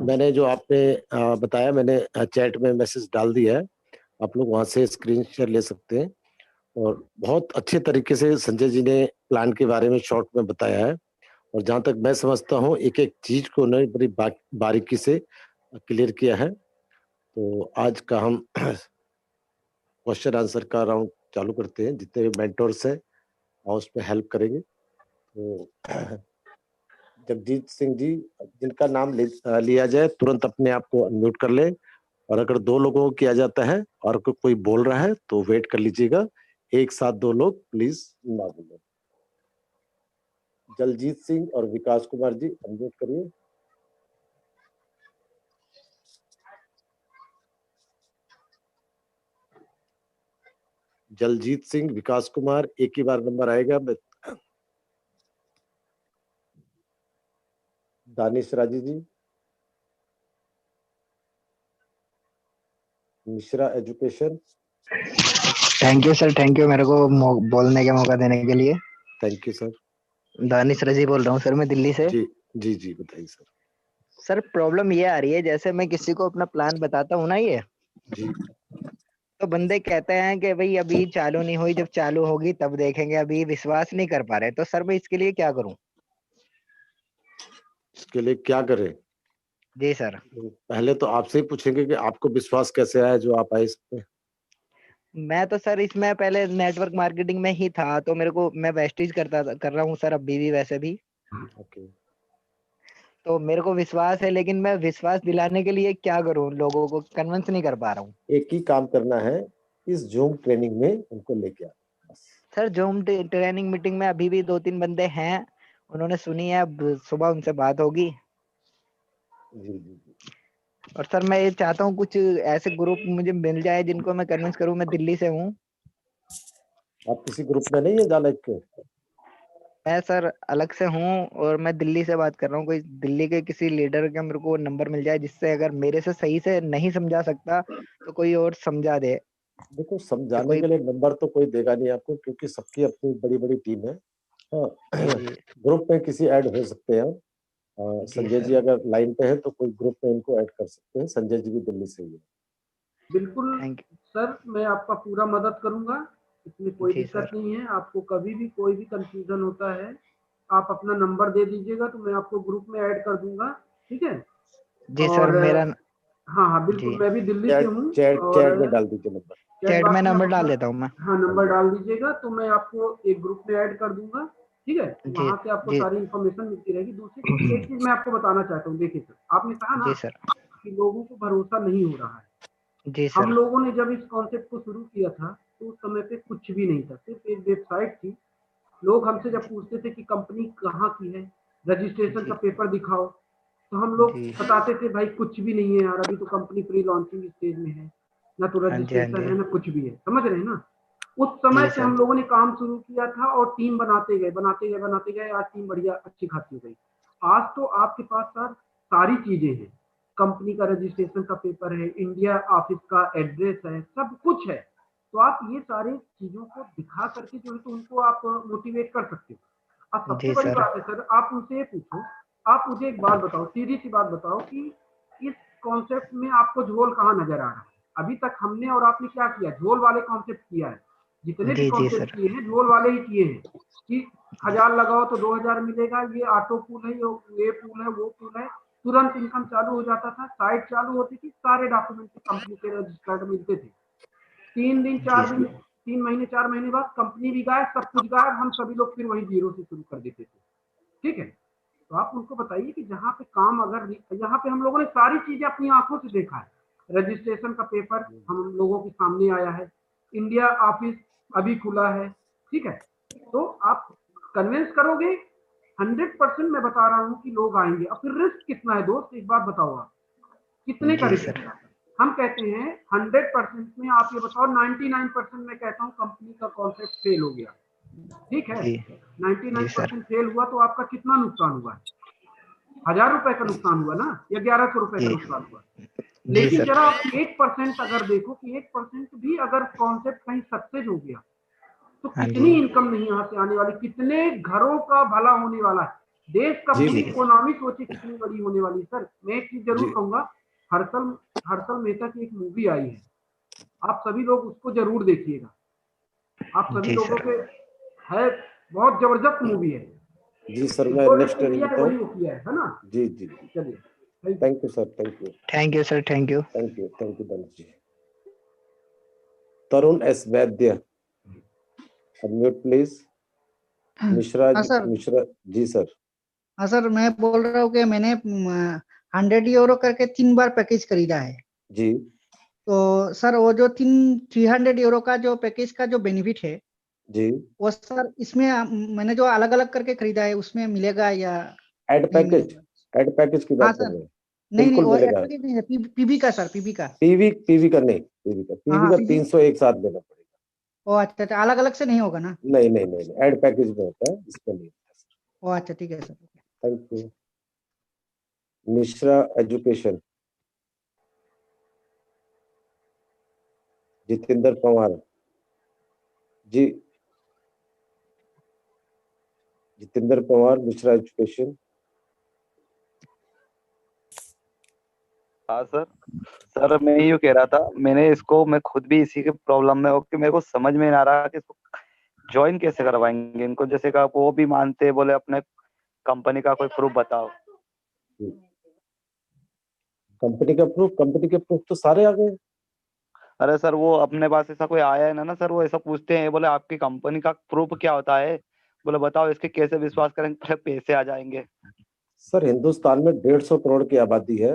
मैंने जो आपने बताया, मैंने चैट में मैसेज डाल दिया है, आप लोग वहां से स्क्रीन शेयर ले सकते हैं। और बहुत अच्छे तरीके से संजय जी ने प्लान के बारे में शॉर्ट में बताया है, और जहां तक मैं समझता हूँ एक एक चीज को उन्होंने बड़ी बारीकी से क्लियर किया है। तो आज का हम क्वेश्चन आंसर का राउंड चालू करते हैं। जितने भी मेंटर्स हैं और उस पर हेल्प करेंगे। तो जगजीत सिंह जी, जिनका नाम लिया जाए तुरंत अपने आप को अनम्यूट कर ले, और अगर 2 लोगों को किया जाता है और कोई बोल रहा है तो वेट कर लीजिएगा। एक साथ 2 लोग प्लीज ना बोले। जलजीत सिंह और विकास कुमार जी अनम्यूट करिए। जलजीत सिंह, विकास कुमार, एक ही बार नंबर आएगा। Danish Raji ji, Mishra education. Thank you sir, thank you मेरे को बोलने का मौका देने के लिए। Thank you sir. दानिश रजी बोल रहा हूँ सर, मैं दिल्ली से। जी जी जी, बताइए सर। सर प्रॉब्लम ये आ रही है, जैसे मैं किसी को अपना प्लान बताता हूँ ना ये जी, तो बंदे कहते हैं कि भाई अभी चालू नहीं हुई, जब चालू होगी तब देखेंगे, अभी विश्वास नहीं कर पा रहे। तो सर मैं इसके लिए क्या करूँ? इसके लिए क्या करें? जी सर। पहले तो आपसे ही पूछेंगे कि आपको विश्वास कैसे आया जो आप आए इस पे। मैं तो सर इसमें पहले नेटवर्क मार्केटिंग में ही था, तो मेरे को, मैं वेस्टेज कर रहा हूँ सर अभी भी वैसे भी। ओके। तो मेरे को विश्वास है, लेकिन मैं विश्वास दिलाने के लिए क्या करूँ? लोगों को कन्विंस नहीं कर पा रहा हूँ। एक ही काम करना है, इस जूम ट्रेनिंग में उनको लेके आ। सर जूम ट्रेनिंग मीटिंग में अभी भी 2-3 बंदे हैं, उन्होंने सुनी है, अब सुबह उनसे बात होगी। जी जी जी। और सर मैं ये चाहता हूँ कुछ ऐसे ग्रुप मुझे मिल जाए जिनको मैं कन्विंस करूँ। मैं दिल्ली से हूँ। आप किसी ग्रुप में नहीं है जालाइफ के? मैं सर अलग से हूँ, और मैं दिल्ली से बात कर रहा हूँ। कोई दिल्ली के किसी लीडर का मेरे को नंबर मिल जाए, जिससे अगर मेरे से सही से नहीं समझा सकता तो कोई और समझा दे। देखो, समझाने कोई के लिए नंबर तो कोई देगा नहीं आपको, क्योंकि सबकी अपनी बड़ी बड़ी टीम है। हाँ, जी ग्रुप में किसी ऐड हो सकते हैं। जी संजय जी सर, अगर लाइन पे है तो कोई ग्रुप में इनको ऐड कर सकते हैं। संजय जी भी दिल्ली से ही है। बिल्कुल थैंक सर, मैं आपका पूरा मदद करूंगा, इसमें यू। कोई जी दिक्कत सर। नहीं है। आपको कभी भी कोई भी कंफ्यूजन होता है, आप अपना नंबर दे दीजिएगा तो मैं आपको ग्रुप में ऐड कर दूंगा, ठीक है? जी सर और मेरा। हाँ हाँ बिल्कुल, जी मैं भी दिल्ली से चैट हूँ। चैट और चैट में डाल दीजिए नंबर। चैट चैट में बॉक्स में आप नंबर डाल अपना, देता हूँ मैं। हाँ, हाँ नंबर जी। डाल दीजिएगा तो मैं आपको एक ग्रुप में ऐड कर दूंगा, ठीक है? तो जी वहां से आपको जी सारी इन्फॉर्मेशन मिलती रहेगी। दूसरी चीज, एक चीज मैं आपको बताना चाहता हूँ। देखिए सर, आपने कहा ना जी सर। कि लोगों को भरोसा नहीं हो रहा है। जी हम सर। लोगों ने जब इस कॉन्सेप्ट को शुरू किया था तो उस समय पे कुछ भी नहीं था, सिर्फ एक वेबसाइट थी। लोग हमसे जब पूछते थे कि कंपनी कहाँ की है, रजिस्ट्रेशन का जी पेपर दिखाओ, तो हम लोग जी। बताते थे भाई कुछ भी नहीं है यार, अभी तो कंपनी प्री लॉन्चिंग स्टेज में है, ना तो हाँ जी हाँ रजिस्ट्रेशन जी। है ना कुछ भी है, समझ रहे हैं ना? उस समय जी से सर। हम लोगों ने काम शुरू किया था और टीम बनाते गए बनाते गए बनाते गए, आज टीम बढ़िया अच्छी खासी हो गई। आज तो आपके पास सर सारी चीजें हैं, कंपनी का रजिस्ट्रेशन का पेपर है, इंडिया ऑफिस का एड्रेस है, सब कुछ है। तो आप ये सारी चीजों को दिखा करके जो है तो उनको आप मोटिवेट कर सकते हो। अब सबसे जी बड़ी सर। बात है सर, आप उनसे ये पूछो, आप मुझे एक बात बताओ, सीधी सी बात बताओ कि इस कॉन्सेप्ट में आपको झोल कहाँ नजर आ रहा है? अभी तक हमने और आपने क्या किया, झोल वाले कॉन्सेप्ट किया है। जितने भी जी कॉन्सेप्ट सर। किए हैं झोल वाले ही किए हैं कि 1000 लगाओ तो 2000 मिलेगा, ये ऑटो पूल है, ये पूल है, वो पूल है, तुरंत इनकम चालू हो जाता था, साइट चालू होती थी, सारे डॉक्यूमेंट कंपनी के रजिस्टर्ड मिलते थे। 3 दिन 4 दिन 3 महीने 4 महीने बाद कंपनी भी गायब, सब कुछ गायब, हम सभी लोग फिर वही जीरो से शुरू कर देते थे। ठीक है, तो आप उनको बताइए कि जहाँ पे काम, अगर यहाँ पे हम लोगों ने सारी चीजें अपनी आंखों से देखा है, रजिस्ट्रेशन का पेपर हम लोगों के सामने आया है, इंडिया ऑफिस अभी खुला है। ठीक है, तो आप कन्विंस करोगे 100%, मैं बता रहा हूँ कि लोग आएंगे। अब फिर रिस्क कितना है दोस्त, एक बात बताओ आप, कितने का जी रिस्क सर। है? हम कहते हैं 100% में, आप ये बताओ 99% में कहता हूँ कंपनी का कॉन्सेप्ट फेल हो गया। ठीक है, जी 99% फेल हुआ तो आपका कितना नुकसान हुआ है? 1000 रुपए का नुकसान हुआ ना, या 1100 रुपए का जी नुकसान हुआ? जी लेकिन सर। जरा आप 1% अगर देखो कि 1% भी अगर कॉन्सेप्ट कहीं सक्सेस हो गया तो हाँ कितनी जी इनकम नहीं यहाँ से आने वाली, कितने घरों का भला होने वाला है, देश का जी पूरी जी इकोनॉमी सोचे कितनी बड़ी होने वाली है। सर मैं एक चीज जरूर जी कहूंगा, हर्षल मेहता की एक मूवी आई है, आप सभी लोग उसको जरूर देखिएगा। आप सभी जी लोगों सर। के है, बहुत जबरदस्त मूवी है। जी सर, मैं जो नेक्स्ट एक्टिंग टाइम किया है देता वही हूँ। वो किया है ना। जी जी जी, चलिए, thank you. Thank you sir, thank you, thank you sir. Thank you. Thank you Dhanush ji. Tarun S Vaidya, unmute please. Mishra हाँ सर। मिश्रा जी सर। हाँ सर, मैं बोल रहा हूँ कि मैंने 100 यूरो करके 3 बार पैकेज खरीदा है। जी तो सर वो जो 300 यूरो का जो पैकेज का जो बेनिफिट है, जी, वो सर इसमें मैंने जो अलग अलग करके खरीदा है उसमें मिलेगा या एड नहीं पैकेज, मिलेगा? एड पैकेज की हाँ बात कर सर। रहे हैं? नहीं नहीं, बिल्कुल वो मिलेगा। पैकेज नहीं है, पीबी का सर, पीबी का। पीवी का नहीं, हाँ पीवी हाँ, का पीबी। 301 साथ देना पड़ेगा। ओ अच्छा अच्छा, अलग अलग से नहीं होगा ना? नहीं नहीं नहीं, एड पैकेज में होता है, इसमें नहीं होता सर। ओ अच्छा, ठीक है sir. Thank you. Mishra education, Jitendra Pawar ji, Jitendra Pawar, Mishra education. हाँ सर। सर मैं ये कह रहा था, मैंने इसको, मैं खुद भी इसी के प्रॉब्लम में हूँ कि मेरे को समझ में नहीं आ रहा कि इसको ज्वाइन कैसे करवाएंगे इनको। जैसे कि वो भी मानते बोले अपने कंपनी का कोई प्रूफ बताओ। कंपनी के प्रूफ तो सारे आ गए। अरे सर वो अपने पास ऐसा कोई आया है ना सर, वो ऐसा पूछते हैं, बोले आपकी कंपनी का प्रूफ क्या होता है, बोले बताओ इसके कैसे विश्वास करेंगे, पहले पैसे आ जाएंगे। सर हिंदुस्तान में 150 करोड़ की आबादी है,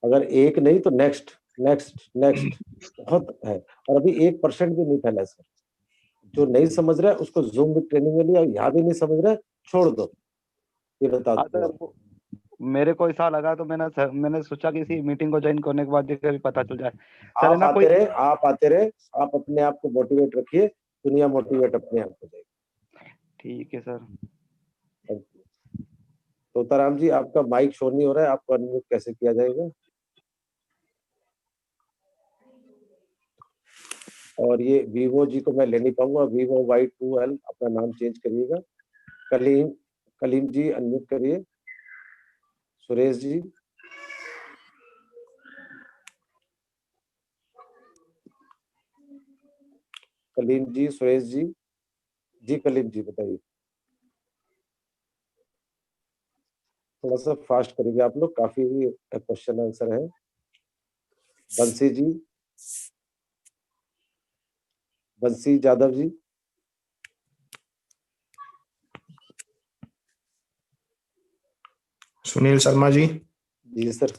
अगर एक नहीं तो नेक्स्ट नेक्स्ट नेक्स्ट बहुत है, और अभी 1% भी नहीं फैला है सर। जो नहीं समझ रहा है उसको जूम में ट्रेनिंग में लिया, यहाँ भी नहीं समझ रहा है, छोड़ दो, ये बता हाँ दूंगा सर, आपको। मेरे को ऐसा लगा तो मैंने सोचा कि इसी मीटिंग को ज्वाइन करने के बाद देखकर भी पता चल जाए सर, है आप ना आते कोई। रहे, आप आते रहे, आप अपने आप को मोटिवेट रखिए, दुनिया मोटिवेट अपने आप हो जाएगी। ठीक है sir. Thank you. Totaram ji, आपका माइक शो नहीं हो रहा है, आपको अनम्यूट कैसे किया जाएगा? और ये वीवो जी को मैं ले नहीं पाऊंगा, वीवो Y2L, अपना नाम चेंज करिएगा। कलीम कलीम जी अनम्यूट करिए। सुरेश जी, कलीम जी, सुरेश जी, जी कलीम जी बताइए। थोड़ा सा फास्ट करिए आप लोग, काफी क्वेश्चन आंसर है। बंसी जी, बंसी यादव जी, सुनील शर्मा जी। जी सर।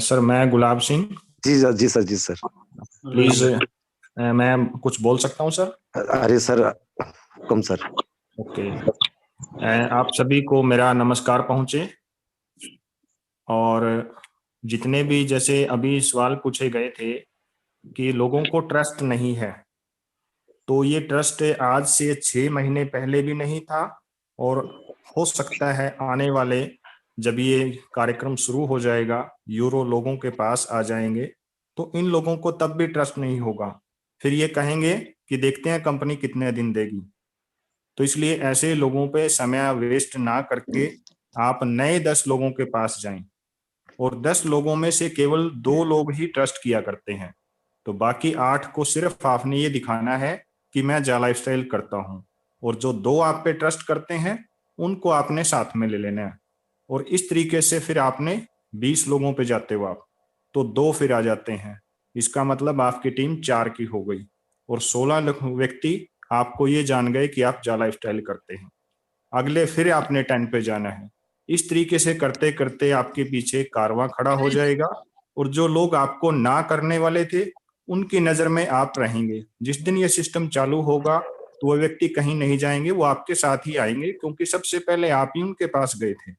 सर मैं गुलाब सिंह। जी सर, जी सर, जी सर। प्लीज मैं कुछ बोल सकता हूँ सर? अरे सर, हुक्म सर। ओके। आप सभी को मेरा नमस्कार पहुंचे। और जितने भी जैसे अभी सवाल पूछे गए थे कि लोगों को ट्रस्ट नहीं है, तो ये ट्रस्ट आज से 6 महीने पहले भी नहीं था, और हो सकता है आने वाले जब ये कार्यक्रम शुरू हो जाएगा, यूरो लोगों के पास आ जाएंगे, तो इन लोगों को तब भी ट्रस्ट नहीं होगा। फिर ये कहेंगे कि देखते हैं कंपनी कितने दिन देगी। तो इसलिए ऐसे लोगों पे समय वेस्ट ना करके आप नए 10 लोगों के पास जाएं और 10 लोगों में से केवल 2 लोग ही ट्रस्ट किया करते हैं, तो बाकी 8 को सिर्फ आपने ये दिखाना है कि मैं जा लाइफस्टाइल करता हूं, और जो 2 आप पे ट्रस्ट करते हैं उनको आपने साथ में ले लेना है। और इस तरीके से फिर आपने 20 लोगों पे जाते हो आप, तो 2 फिर आ जाते हैं, इसका मतलब आपकी टीम 4 की हो गई, और 16 व्यक्ति आपको ये जान गए कि आप जा लाइफस्टाइल करते हैं। अगले फिर आपने 10 पे जाना है। इस तरीके से करते करते आपके पीछे कारवां खड़ा हो जाएगा, और जो लोग आपको ना करने वाले थे उनकी नजर में आप रहेंगे। जिस दिन ये सिस्टम चालू होगा तो वो व्यक्ति कहीं नहीं जाएंगे, वो आपके साथ ही आएंगे, क्योंकि सबसे पहले आप ही उनके पास गए थे।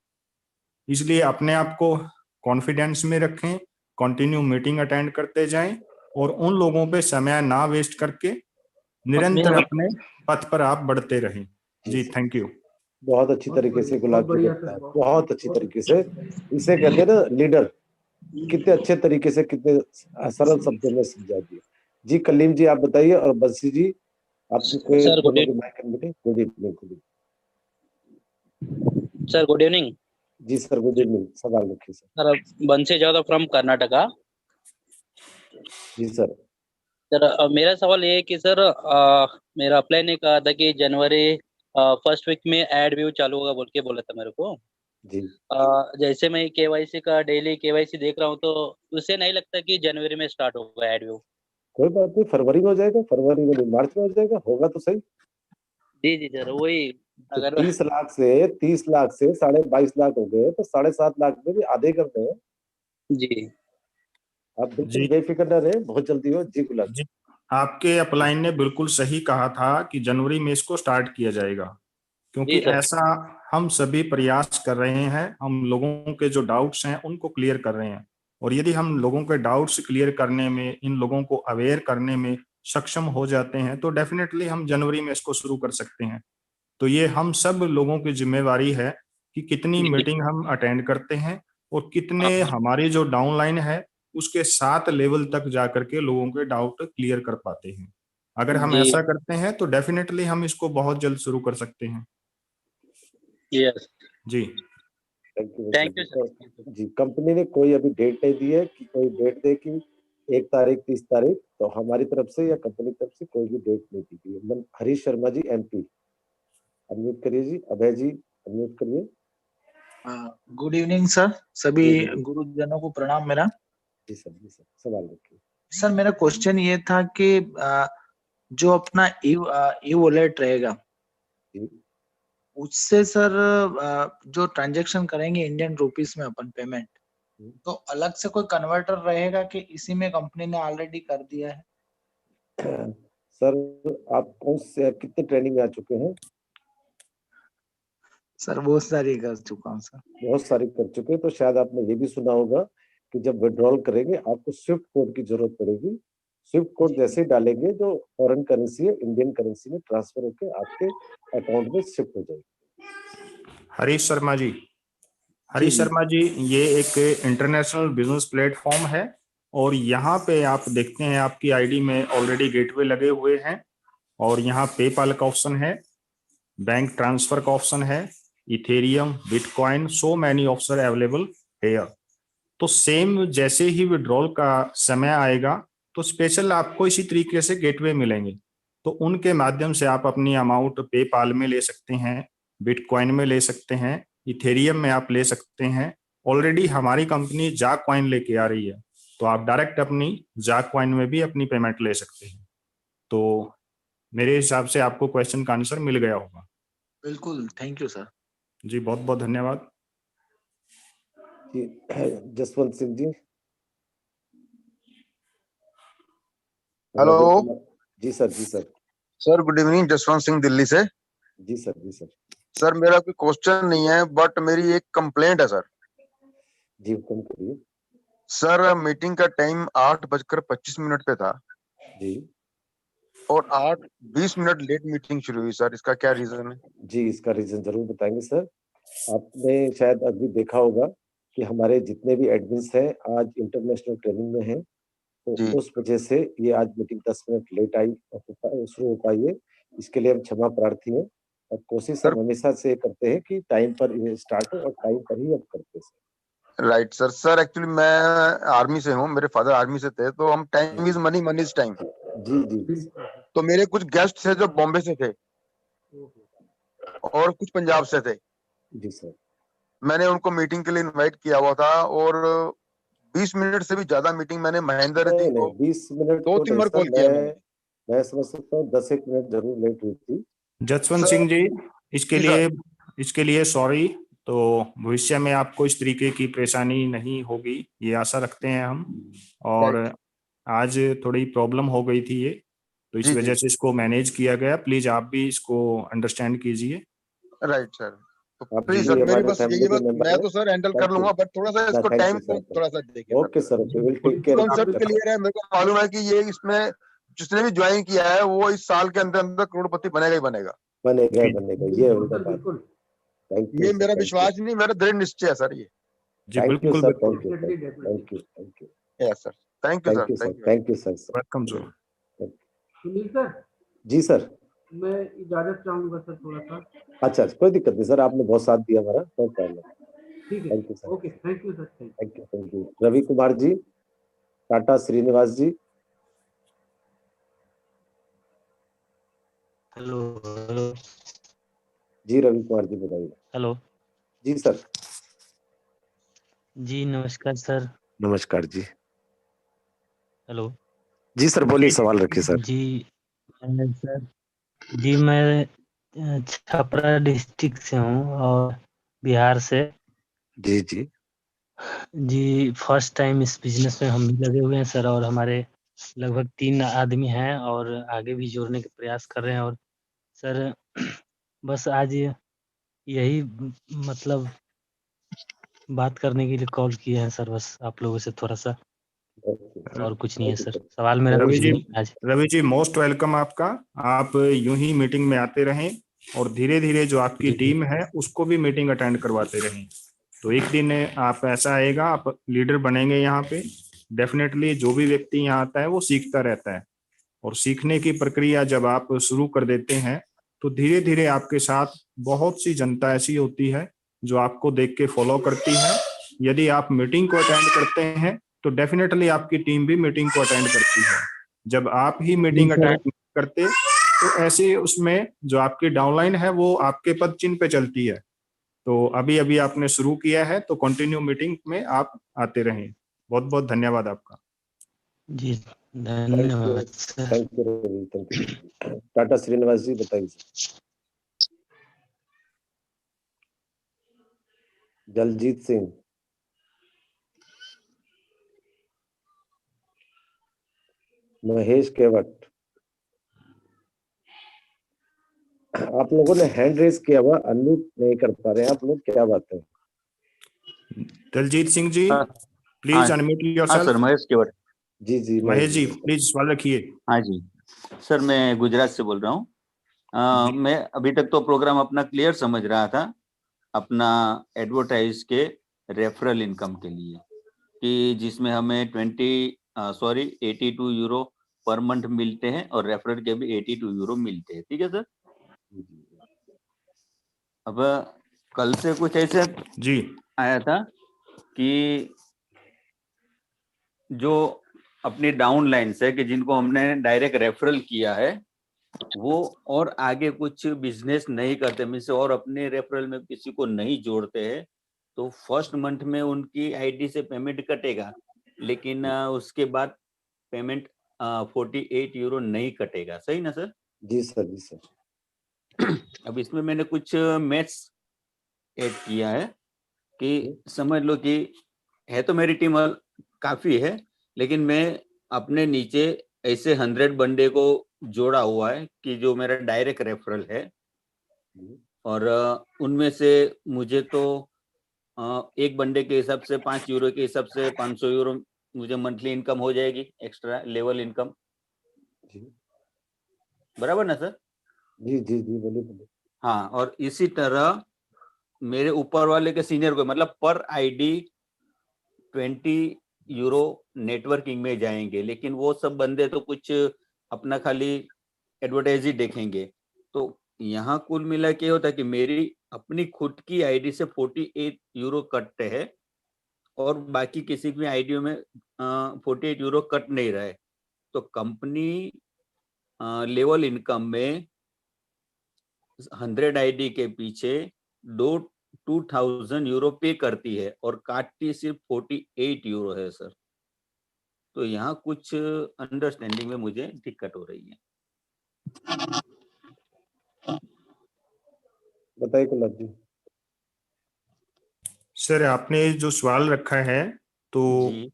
इसलिए अपने आप को कॉन्फिडेंस में रखें, कंटिन्यू मीटिंग अटेंड करते जाएं, और उन लोगों पे समय ना वेस्ट करके निरंतर अपने पथ पर आप बढ़ते रहें। जी, थैंक यू। बहुत अच्छी तरीके से गुलाब जी बढ़िया ने बताया, सर, बहुत अच्छी तरीके से। इसे कहते हैं ना लीडर, कितने अच्छे तरीके से, कितने सरल शब्दों में समझा दिया। जी कलीम जी आप बताइए, और बंसी जी आपकी कोई सर गुड दोनों की mic unmute. Good evening. Sir good evening. जी सर गुड इवनिंग, सवाल रखिए sir. Sir Bansi Jadav from Karnataka. जी सर। सर मेरा सवाल ये है कि सर मेरा अप्लाई ने कहा था कि जनवरी फर्स्ट वीक में एड व्यू चालू होगा बोल के बोला था मेरे को। जी जैसे मैं केवाईसी का डेली केवाईसी देख रहा हूँ तो उसे नहीं लगता कि जनवरी में स्टार्ट होगा एड व्यू। कोई बात नहीं, फरवरी में हो जाएगा, फरवरी में नहीं मार्च में हो जाएगा, होगा तो सही। जी जी सर वही। तो अगर 30 लाख से 22.5 लाख हो गए, तो 7.5 लाख में भी आधे करते हैं। जी आप बिल्कुल जी बेफिक्र न रहे, बहुत जल्दी हो। जी गुलाब। जी, आपके अपलाइन ने बिल्कुल सही कहा था कि जनवरी में इसको स्टार्ट किया जाएगा, क्योंकि जी सर। ऐसा हम सभी प्रयास कर रहे हैं। हम लोगों के जो डाउट्स हैं उनको क्लियर कर रहे हैं, और यदि हम लोगों के डाउट्स क्लियर करने में, इन लोगों को अवेयर करने में सक्षम हो जाते हैं, तो डेफिनेटली हम जनवरी में इसको शुरू कर सकते हैं। तो ये हम सब लोगों की जिम्मेवारी है कि कितनी जी मीटिंग हम अटेंड करते हैं, और हाँ कितने हमारी जो डाउनलाइन है उसके 7 लेवल तक जाकर के लोगों के डाउट क्लियर कर पाते हैं। अगर हम जी ऐसा करते हैं तो डेफिनेटली हम इसको बहुत जल्द शुरू कर सकते हैं। यस थैंक जी यू थैंक यू तो सर। जी, कंपनी ने कोई अभी डेट नहीं दी है कि कोई डेट दे कि 1 तारीख 30 तारीख, तो हमारी तरफ से या कंपनी की तरफ से कोई भी डेट नहीं दी गई है। हरीश शर्मा जी एमपी अनम्यूट करिए जी। अभय जी अनम्यूट करिए। गुड इवनिंग सर, सभी गुड इवनिंग। गुरुजनों को प्रणाम मेरा। जी सर सवाल रखिए। सर मेरा क्वेश्चन ये था कि जो अपना ई वॉलेट रहेगा जी उससे सर जो ट्रांजैक्शन करेंगे इंडियन रुपीस में अपन पेमेंट, तो अलग से कोई कन्वर्टर रहेगा कि इसी में कंपनी ने ऑलरेडी कर दिया है? सर आप कौन से कितने ट्रेनिंग में आ चुके हैं? सर बहुत सारी कर चुका हूँ सर। बहुत सारी कर चुके हैं, तो शायद आपने ये भी सुना होगा कि जब विड्रॉल करेंगे आपको स्विफ्ट कोड की जरूरत पड़ेगी। स्विफ्ट कोड जैसे ही डालेंगे, जो फॉरेन करेंसी है इंडियन करेंसी में ट्रांसफर होकर आपके अकाउंट में शिफ्ट हो जाएगी। हरीश शर्मा जी, जी हरीश शर्मा जी, ये एक इंटरनेशनल बिजनेस प्लेटफॉर्म है, और यहाँ पे आप देखते हैं आपकी आईडी में ऑलरेडी गेटवे लगे हुए हैं, और यहाँ पेपाल का ऑप्शन है, बैंक ट्रांसफर का ऑप्शन है, Ethereum, bitcoin, so many option available hair. तो सेम जैसे ही विड्रॉल का समय आएगा तो स्पेशल आपको इसी तरीके से गेटवे मिलेंगे, तो उनके माध्यम से आप अपनी अमाउंट पेपाल में ले सकते हैं, बिटकॉइन में ले सकते हैं, इथेरियम में आप ले सकते हैं। ऑलरेडी हमारी कंपनी जाक कॉइन लेके आ रही है, तो आप डायरेक्ट अपनी जाक कॉइन में भी अपनी पेमेंट ले सकते हैं। तो मेरे हिसाब से आपको क्वेश्चन का आंसर मिल गया होगा। बिल्कुल, थैंक यू सर। जी बहुत बहुत धन्यवाद। जी जसवंत सिंह जी। हेलो जी सर। जी sir. Sir good evening, Jaswant Singh Delhi से। जी सर। जी सर। सर मेरा कोई क्वेश्चन नहीं है, बट मेरी एक कंप्लेंट है सर। जी हुक्म करिए। सर मीटिंग का टाइम 8:25 पे था जी और 8:20 लेट मीटिंग शुरू हुई सर, इसका क्या रीजन है? जी इसका रीजन जरूर बताएंगे सर। आपने शायद अभी देखा होगा कि हमारे जितने भी एडमिन्स हैं आज इंटरनेशनल ट्रेनिंग में हैं, तो जी उस वजह से ये आज मीटिंग 10 मिनट लेट आई और शुरू हो पाई है। इसके लिए हम क्षमा प्रार्थी हैं। और कोशिश सर हम हमेशा से करते हैं कि टाइम पर स्टार्ट हो और टाइम पर ही अब करते हैं। Right sir. सर एक्चुअली मैं आर्मी से हूँ, मेरे फादर आर्मी से थे, तो हम time is money, money is time. जी जी तो मेरे कुछ गेस्ट थे जो बॉम्बे से थे और कुछ पंजाब से थे। जी सर। मैंने उनको मीटिंग के लिए इनवाइट किया हुआ था और 20 मिनट से भी ज्यादा मीटिंग मैंने महेंद्र जी को 20 मिनट दो तो तीन नहीं बार सर, कॉल किया मैंने। मैं समझ सकता हूँ 10 एक मिनट जरूर लेट हुई थी। जसवंत सर सिंह जी, इसके जी लिए सर। इसके लिए सॉरी। तो भविष्य में आपको इस तरीके की परेशानी नहीं होगी, ये आशा रखते हैं हम। और राइट आज थोड़ी प्रॉब्लम हो गई थी ये, तो इस जी जी वजह से इसको मैनेज किया गया। प्लीज आप भी इसको अंडरस्टैंड कीजिए। Right sir. तो आप प्लीज भी सर मेरी हमारे बस फैमिली यही के बस, मेंबर मैं हैं। तो सर हैंडल कर थैंक यू लूंगा, बट थोड़ा सा इसको थैंक टाइम यू को सर। थोड़ा सा देखिए sir. Okay sir, okay, will take care of concept that. Clear है, मेरे को मालूम है कि ये इसमें जिसने भी ज्वाइन किया है वो इस साल के अंदर अंदर करोड़पति बनेगा ही बनेगा। बनेगा जी बनेगा, ये बिल्कुल होगा सर, बात। बिल्कुल। थैंक यू ये सर, मेरा थैंक यू, विश्वास नहीं, मेरा दृढ़ निश्चय है सर ये। जी, थैंक यू बिल्कुल सर, बिल्कुल। Thank you, definitely, thank definitely. You, thank you, yes sir, thank you sir, sir, thank you. Thank you sir. Welcome sir. Sunil sir, जी सर। मैं इजाजत चाहूंगा सर थोड़ा सा। अच्छा, कोई दिक्कत नहीं सर, आपने बहुत साथ दिया हमारा, नो प्रॉब्लम। ठीक है, thank you sir, okay, thank you sir, thank you, thank you. Ravi Kumar ji, Tata Shrinivas ji. Hello hello जी रवि कुमार जी, बताइए। हेलो जी सर। जी, नमस्कार सर। नमस्कार जी। हेलो जी सर, बोलिए, सवाल रखिए सर। जी सर जी, मैं छपरा डिस्ट्रिक्ट से हूँ और बिहार से। जी जी। जी, फर्स्ट टाइम इस बिजनेस में हम भी लगे हुए हैं सर, और हमारे लगभग 3 आदमी हैं और आगे भी जोड़ने के प्रयास कर रहे हैं। और सर बस आज यही मतलब बात करने के लिए कॉल किए हैं सर, बस आप लोगों से थोड़ा सा, और कुछ नहीं है सर। सवाल मेरा रवि कुछ जी, नहीं है आज। रवि जी मोस्ट वेलकम आपका। आप यूं ही मीटिंग में आते रहें और धीरे धीरे जो आपकी जी टीम है उसको भी मीटिंग अटेंड करवाते रहें। तो एक दिन आप ऐसा आएगा, आप लीडर बनेंगे यहाँ पे। डेफिनेटली जो भी व्यक्ति यहाँ आता है वो सीखता रहता है, और सीखने की प्रक्रिया जब आप शुरू कर देते हैं तो धीरे धीरे आपके साथ बहुत सी जनता ऐसी होती है जो आपको देख के फॉलो करती है। यदि आप मीटिंग को अटेंड करते हैं तो डेफिनेटली आपकी टीम भी मीटिंग को अटेंड करती है। जब आप ही जी मीटिंग सर। अटेंड करते तो ऐसे उसमें जो आपकी डाउनलाइन है वो आपके पद चिन्ह पे चलती है। तो अभी अभी आपने शुरू किया है तो कंटिन्यू मीटिंग में आप आते रहें। बहुत बहुत धन्यवाद आपका। जी, थैंक यू, धन्यवाद sir. Thank you Ravi, thank you. Tata Shrinivas ji, बताइए सर। जलजीत सिंह। महेश केवट। आप लोगों ने हैंड रेज किया हुआ, अनम्यूट नहीं कर पा रहे हैं आप लोग, क्या बात है? दलजीत सिंह जी, हाँ प्लीज अनम्यूट हाँ योरसेल्फ। सर, महेश केवट। जी जी महेश जी बताइए। प्लीज सवाल रखिए। हाँ जी सर, मैं गुजरात से बोल रहा हूँ। जी। मैं अभी तक तो प्रोग्राम अपना क्लियर समझ रहा था, अपना एडवर्टाइज के रेफरल इनकम के लिए, कि जिसमें हमें 82 यूरो पर मंथ मिलते हैं और रेफरल के भी 82 यूरो मिलते हैं। ठीक है सर। अब कल से कुछ ऐसे जी आया था कि जो अपनी डाउन लाइन्स है कि जिनको हमने डायरेक्ट रेफरल किया है वो और आगे कुछ बिजनेस नहीं करते, मीन्स और अपने रेफरल में किसी को नहीं जोड़ते हैं, तो फर्स्ट मंथ में उनकी आईडी से पेमेंट कटेगा, लेकिन उसके बाद पेमेंट 48 यूरो नहीं कटेगा। सही ना सर? जी सर, जी सर। अब इसमें मैंने कुछ मैथ्स ऐड किया है कि समझ लो कि है तो मेरी टीम काफी है, लेकिन मैं अपने नीचे ऐसे 100 बंदे को जोड़ा हुआ है कि जो मेरा डायरेक्ट रेफरल है, और उनमें से मुझे तो एक बंदे के हिसाब से 5 यूरो के हिसाब से 500 यूरो मुझे मंथली इनकम हो जाएगी, एक्स्ट्रा लेवल इनकम। बराबर ना सर? जी जी जी, बोलिए बोलिए। हाँ, और इसी तरह मेरे ऊपर वाले के सीनियर को मतलब पर आईडी 20 यूरो नेटवर्किंग में जाएंगे, लेकिन वो सब बंदे तो कुछ अपना खाली एडवर्टाइज ही देखेंगे, तो यहाँ कुल मिला के होता है कि मेरी अपनी खुद की आईडी से 48 यूरो कटते हैं और बाकी किसी भी आईडी में 48 यूरो कट नहीं रहा है। तो कंपनी लेवल इनकम में 100 आईडी के पीछे 2000 यूरो पे करती है और काटती सिर्फ 48 यूरो है सर। तो यहाँ कुछ अंडरस्टैंडिंग में मुझे दिक्कत हो रही है। बताइए कुलदीप जी। सर आपने जो सवाल रखा है तो जी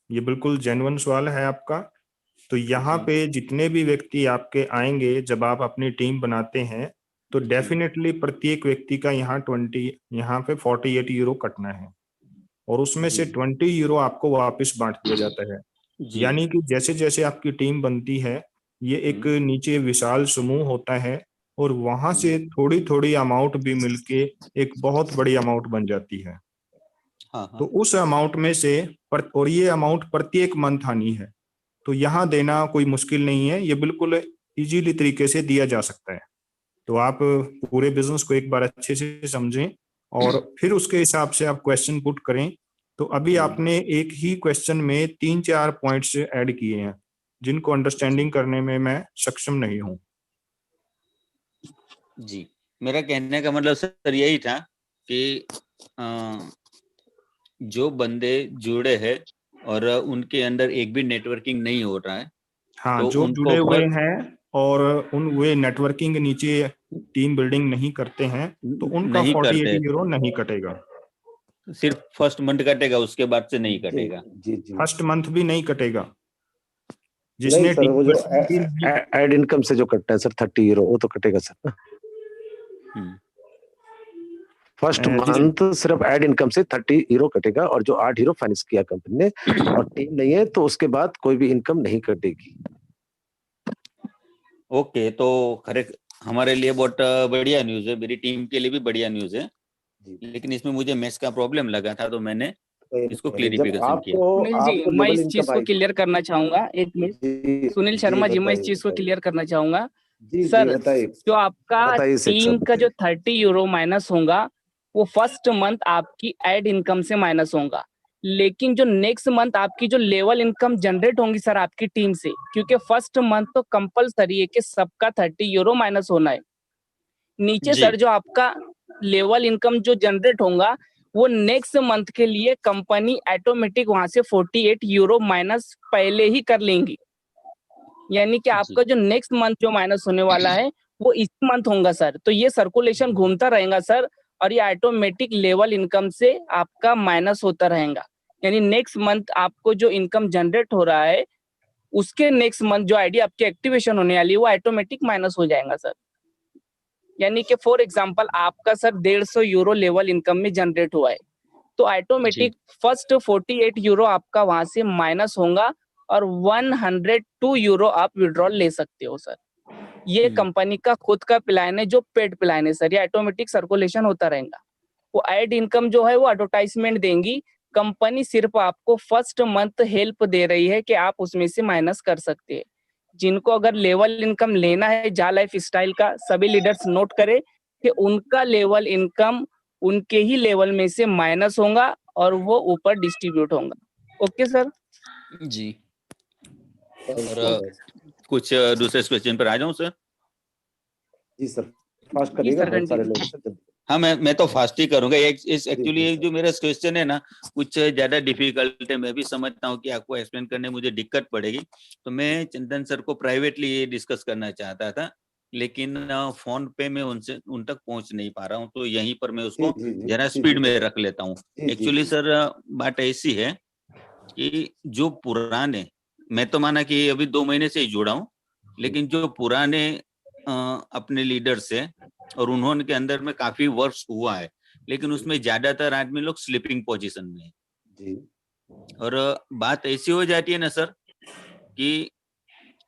ये बिल्कुल जेन्युइन सवाल है आपका। तो यहाँ जी पे जितने भी व्यक्ति आपके आएंगे जब आप अपनी टीम बनाते हैं तो जी डेफिनेटली प्रत्येक व्यक्ति का यहाँ 48 यूरो कटना है और उसमें से जी 20 यूरो आपको वापस बांट दिया जाता है। जी यानी कि जैसे जैसे आपकी टीम बनती है ये एक नीचे विशाल समूह होता है और वहां से थोड़ी थोड़ी अमाउंट भी मिलके एक बहुत बड़ी अमाउंट बन जाती है। हाँ तो हाँ उस अमाउंट में से और ये अमाउंट प्रत्येक मंथ आनी है। तो यहाँ देना कोई मुश्किल नहीं है, ये बिल्कुल इजीली तरीके से दिया जा सकता है। तो आप पूरे बिजनेस को एक बार अच्छे से समझें और फिर उसके हिसाब से आप क्वेश्चन पुट करें। तो अभी आपने एक ही क्वेश्चन में 3-4 पॉइंट्स ऐड किए हैं जिनको अंडरस्टैंडिंग करने में मैं सक्षम नहीं हूँ। जी। मेरा कहने का मतलब सर यही था कि जो बंदे जुड़े हैं और उनके अंदर एक भी नेटवर्किंग नहीं हो रहा है हाँ, तो जो उनको जुड़े हुए हैं और वे नेटवर्किंग नीचे टीम बिल्डिंग नहीं करते हैं तो उनका नहीं 48 करते, यूरो नहीं कटेगा। सिर्फ फर्स्ट मंथ कटेगा, उसके बाद से नहीं कटेगा। जी जी फर्स्ट मंथ भी नहीं कटेगा। नहीं जिसने सर, वो जो टीम एड इनकम से जो कटता है सर 30 यूरो वो तो कटेगा सर। फर्स्ट मंथ सिर्फ एड इनकम से 30 यूरो कटेगा और जो 8 यूरो फाइनेंस किया कंपनी ने और टीम नहीं है तो उसके बाद कोई भी इनकम नहीं कटेगी। ओके, तो करेक्ट, हमारे लिए बहुत बढ़िया न्यूज है, मेरी टीम के लिए भी बढ़िया न्यूज है। लेकिन इसमें मुझे मैथ्स का प्रॉब्लम लगा था तो मैंने इसको क्लियरिफिकेशन किया। सुनील जी, मैं इस चीज को क्लियर करना चाहूंगा। एक मिनट सुनील शर्मा जी, मैं इस चीज को क्लियर करना चाहूंगा। सर, जो आपका टीम का जो 30 यूरो माइनस होगा वो फर्स्ट मंथ आपकी एड इनकम से माइनस होगा, लेकिन जो नेक्स्ट मंथ आपकी जो लेवल इनकम जनरेट होंगी सर आपकी टीम से, क्योंकि फर्स्ट मंथ तो कंपलसरी है कि सबका 30 यूरो माइनस होना है। नीचे सर जो आपका लेवल इनकम जो जनरेट होगा वो नेक्स्ट मंथ के लिए कंपनी ऑटोमेटिक वहां से 48 यूरो माइनस पहले ही कर लेंगी। यानी कि आपका जो नेक्स्ट मंथ जो माइनस होने वाला है वो इस मंथ होगा सर। तो ये सर्कुलेशन घूमता रहेगा सर और ये ऑटोमेटिक लेवल इनकम से आपका माइनस होता रहेगा। यानी नेक्स्ट मंथ आपको जो इनकम जनरेट हो रहा है उसके नेक्स्ट मंथ जो आईडी आपकी एक्टिवेशन होने वाली है वो ऑटोमेटिक माइनस हो जाएगा सर। यानी कि फॉर एग्जांपल आपका सर 150 यूरो लेवल इनकम में जनरेट हुआ है तो ऑटोमेटिक फर्स्ट 48 यूरो आपका वहां से माइनस होगा और 102 यूरो आप विड्रॉल ले सकते हो सर। ये कंपनी का खुद का प्लान है जो पेड प्लान है सर, ये ऑटोमेटिक सर्कुलेशन होता रहेगा। वो एड इनकम जो है वो एडवर्टाइजमेंट देंगी, कंपनी सिर्फ आपको फर्स्ट मंथ हेल्प दे रही है कि आप उसमें से माइनस कर सकते हैं। जिनको अगर लेवल इनकम लेना है जा लाइफ स्टाइल का, सभी लीडर्स नोट करें कि उनका लेवल इनकम उनके ही लेवल में से माइनस होगा और वो ऊपर डिस्ट्रीब्यूट होगा। ओके सर जी। और कुछ दूसरे क्वेश्चन पर आ जाऊं सर? जी सर, फास्ट करिएगा, बहुत सारे लोग सर। हाँ, मैं तो फास्ट ही करूंगा। एक्चुअली जो मेरा क्वेश्चन है ना कुछ ज्यादा डिफिकल्ट है, मैं भी समझता हूँ कि आपको एक्सप्लेन करने में मुझे दिक्कत पड़ेगी, तो मैं चंदन सर को प्राइवेटली डिस्कस करना चाहता था, लेकिन फोन पे मैं उन तक पहुंच नहीं पा रहा हूँ, तो यहीं पर मैं उसको जरा स्पीड में रख लेता हूँ। एक्चुअली सर बात ऐसी है कि जो पुराने, मैं तो माना कि अभी 2 महीने से ही जुड़ा हूँ, लेकिन जो पुराने अपने लीडर्स है और उन्होंने के अंदर में काफी वर्ष हुआ है, लेकिन उसमें ज्यादातर आदमी लोग स्लीपिंग पोजीशन में है जी। और बात ऐसी हो जाती है ना सर कि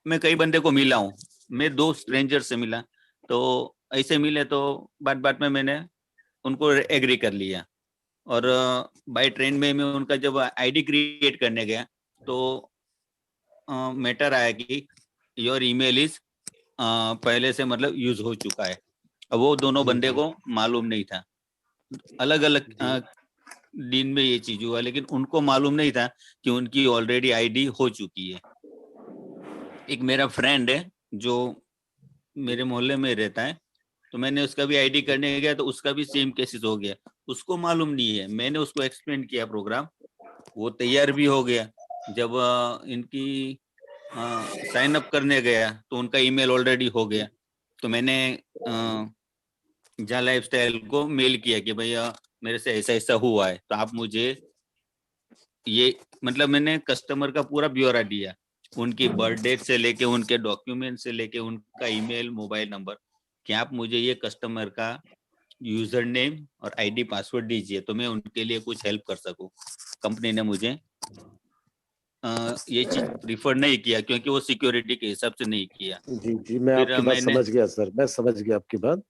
मैं कई बंदे को मिला हूँ, मैं 2 स्ट्रेंजर से मिला, तो ऐसे मिले तो बात में मैंने उनको एग्री कर लिया और बाय ट्रेन में मैं उनका जब आईडी क्रिएट करने गया तो मैटर आया कि योर ईमेल इज पहले से मतलब यूज हो चुका है, अब वो दोनों बंदे को मालूम नहीं था, अलग अलग दिन में ये चीज हुआ, लेकिन उनको मालूम नहीं था कि उनकी ऑलरेडी आईडी हो चुकी है। एक मेरा फ्रेंड है जो मेरे मोहल्ले में रहता है, तो मैंने उसका भी आईडी करने गया तो उसका भी सेम केसेस हो गया, उसको मालूम नहीं है। मैंने उसको एक्सप्लेन किया प्रोग्राम, वो तैयार भी हो गया। जब इनकी साइन अप करने गया तो उनका ईमेल ऑलरेडी हो गया। तो मैंने जहाँ लाइफस्टाइल को मेल किया कि भैया मेरे से ऐसा ऐसा हुआ है, तो आप मुझे ये, मतलब मैंने कस्टमर का पूरा ब्यौरा दिया, उनकी बर्थ डेट से लेके उनके डॉक्यूमेंट से लेके उनका ईमेल, मोबाइल नंबर, कि आप मुझे ये कस्टमर का यूजर नेम और आईडी पासवर्ड दीजिए तो मैं उनके लिए कुछ हेल्प कर सकूं। कंपनी ने मुझे ये चीज प्रीफर नहीं किया क्योंकि वो सिक्योरिटी के हिसाब से नहीं किया। जी मैं आपकी बात समझ गया सर, मैं समझ गया आपकी बात।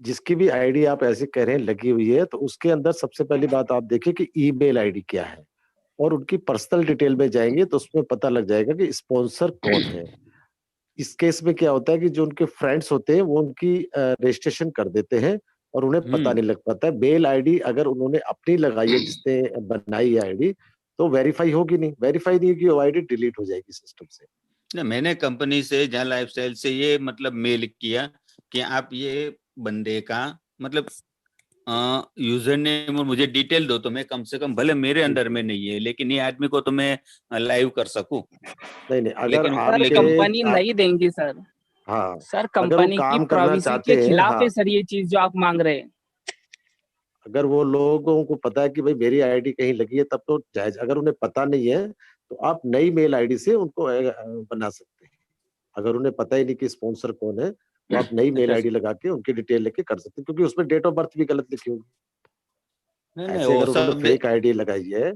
जिसकी भी आईडी आप ऐसे कह रहे हैं लगी हुई है, तो उसके अंदर सबसे पहली बात आप देखिए कि ईमेल आईडी क्या है, और उनकी पर्सनल डिटेल में जाएंगे तो उसमें पता लग जाएगा कि स्पॉन्सर कौन है। इस केस में क्या होता है कि जो उनके फ्रेंड्स होते हैं वो उनकी रजिस्ट्रेशन कर देते हैं और उन्हें पता नहीं लग पाता है। मेल आईडी अगर उन्होंने अपनी लगाई है, जिसने बनाई है आईडी, तो वेरीफाई होगी नहीं, वेरीफाई नहीं होगी, वो आईडी डिलीट हो जाएगी सिस्टम से। ना, मैंने कंपनी से, जहाँ लाइफस्टाइल से ये मतलब मेल किया कि आप ये बंदे का मतलब यूजर नेम और मुझे डिटेल दो, तो मैं कम से कम, भले मेरे अंडर में नहीं है लेकिन ये आदमी को तो मैं लाइव कर सकूं। नहीं अगर सर कंपनी नहीं देंगी सर। हाँ सर कंपनी की प्राइवेसी के खिलाफ है सर ये चीज जो आप मांग रहे हैं। अगर वो लोगों को पता है कि भाई मेरी आईडी कहीं लगी है तब तो जायज, अगर उन्हें पता नहीं है तो आप नई मेल आईडी से उनको बना सकते हैं। अगर उन्हें पता ही नहीं कि स्पॉन्सर कौन है तो आप नई मेल आईडी लगा के उनकी डिटेल लेके कर सकते हैं, क्योंकि उसमें डेट ऑफ बर्थ भी गलत लिखी होगी। ऐसे अगर उन्होंने फेक आईडी लगाई है,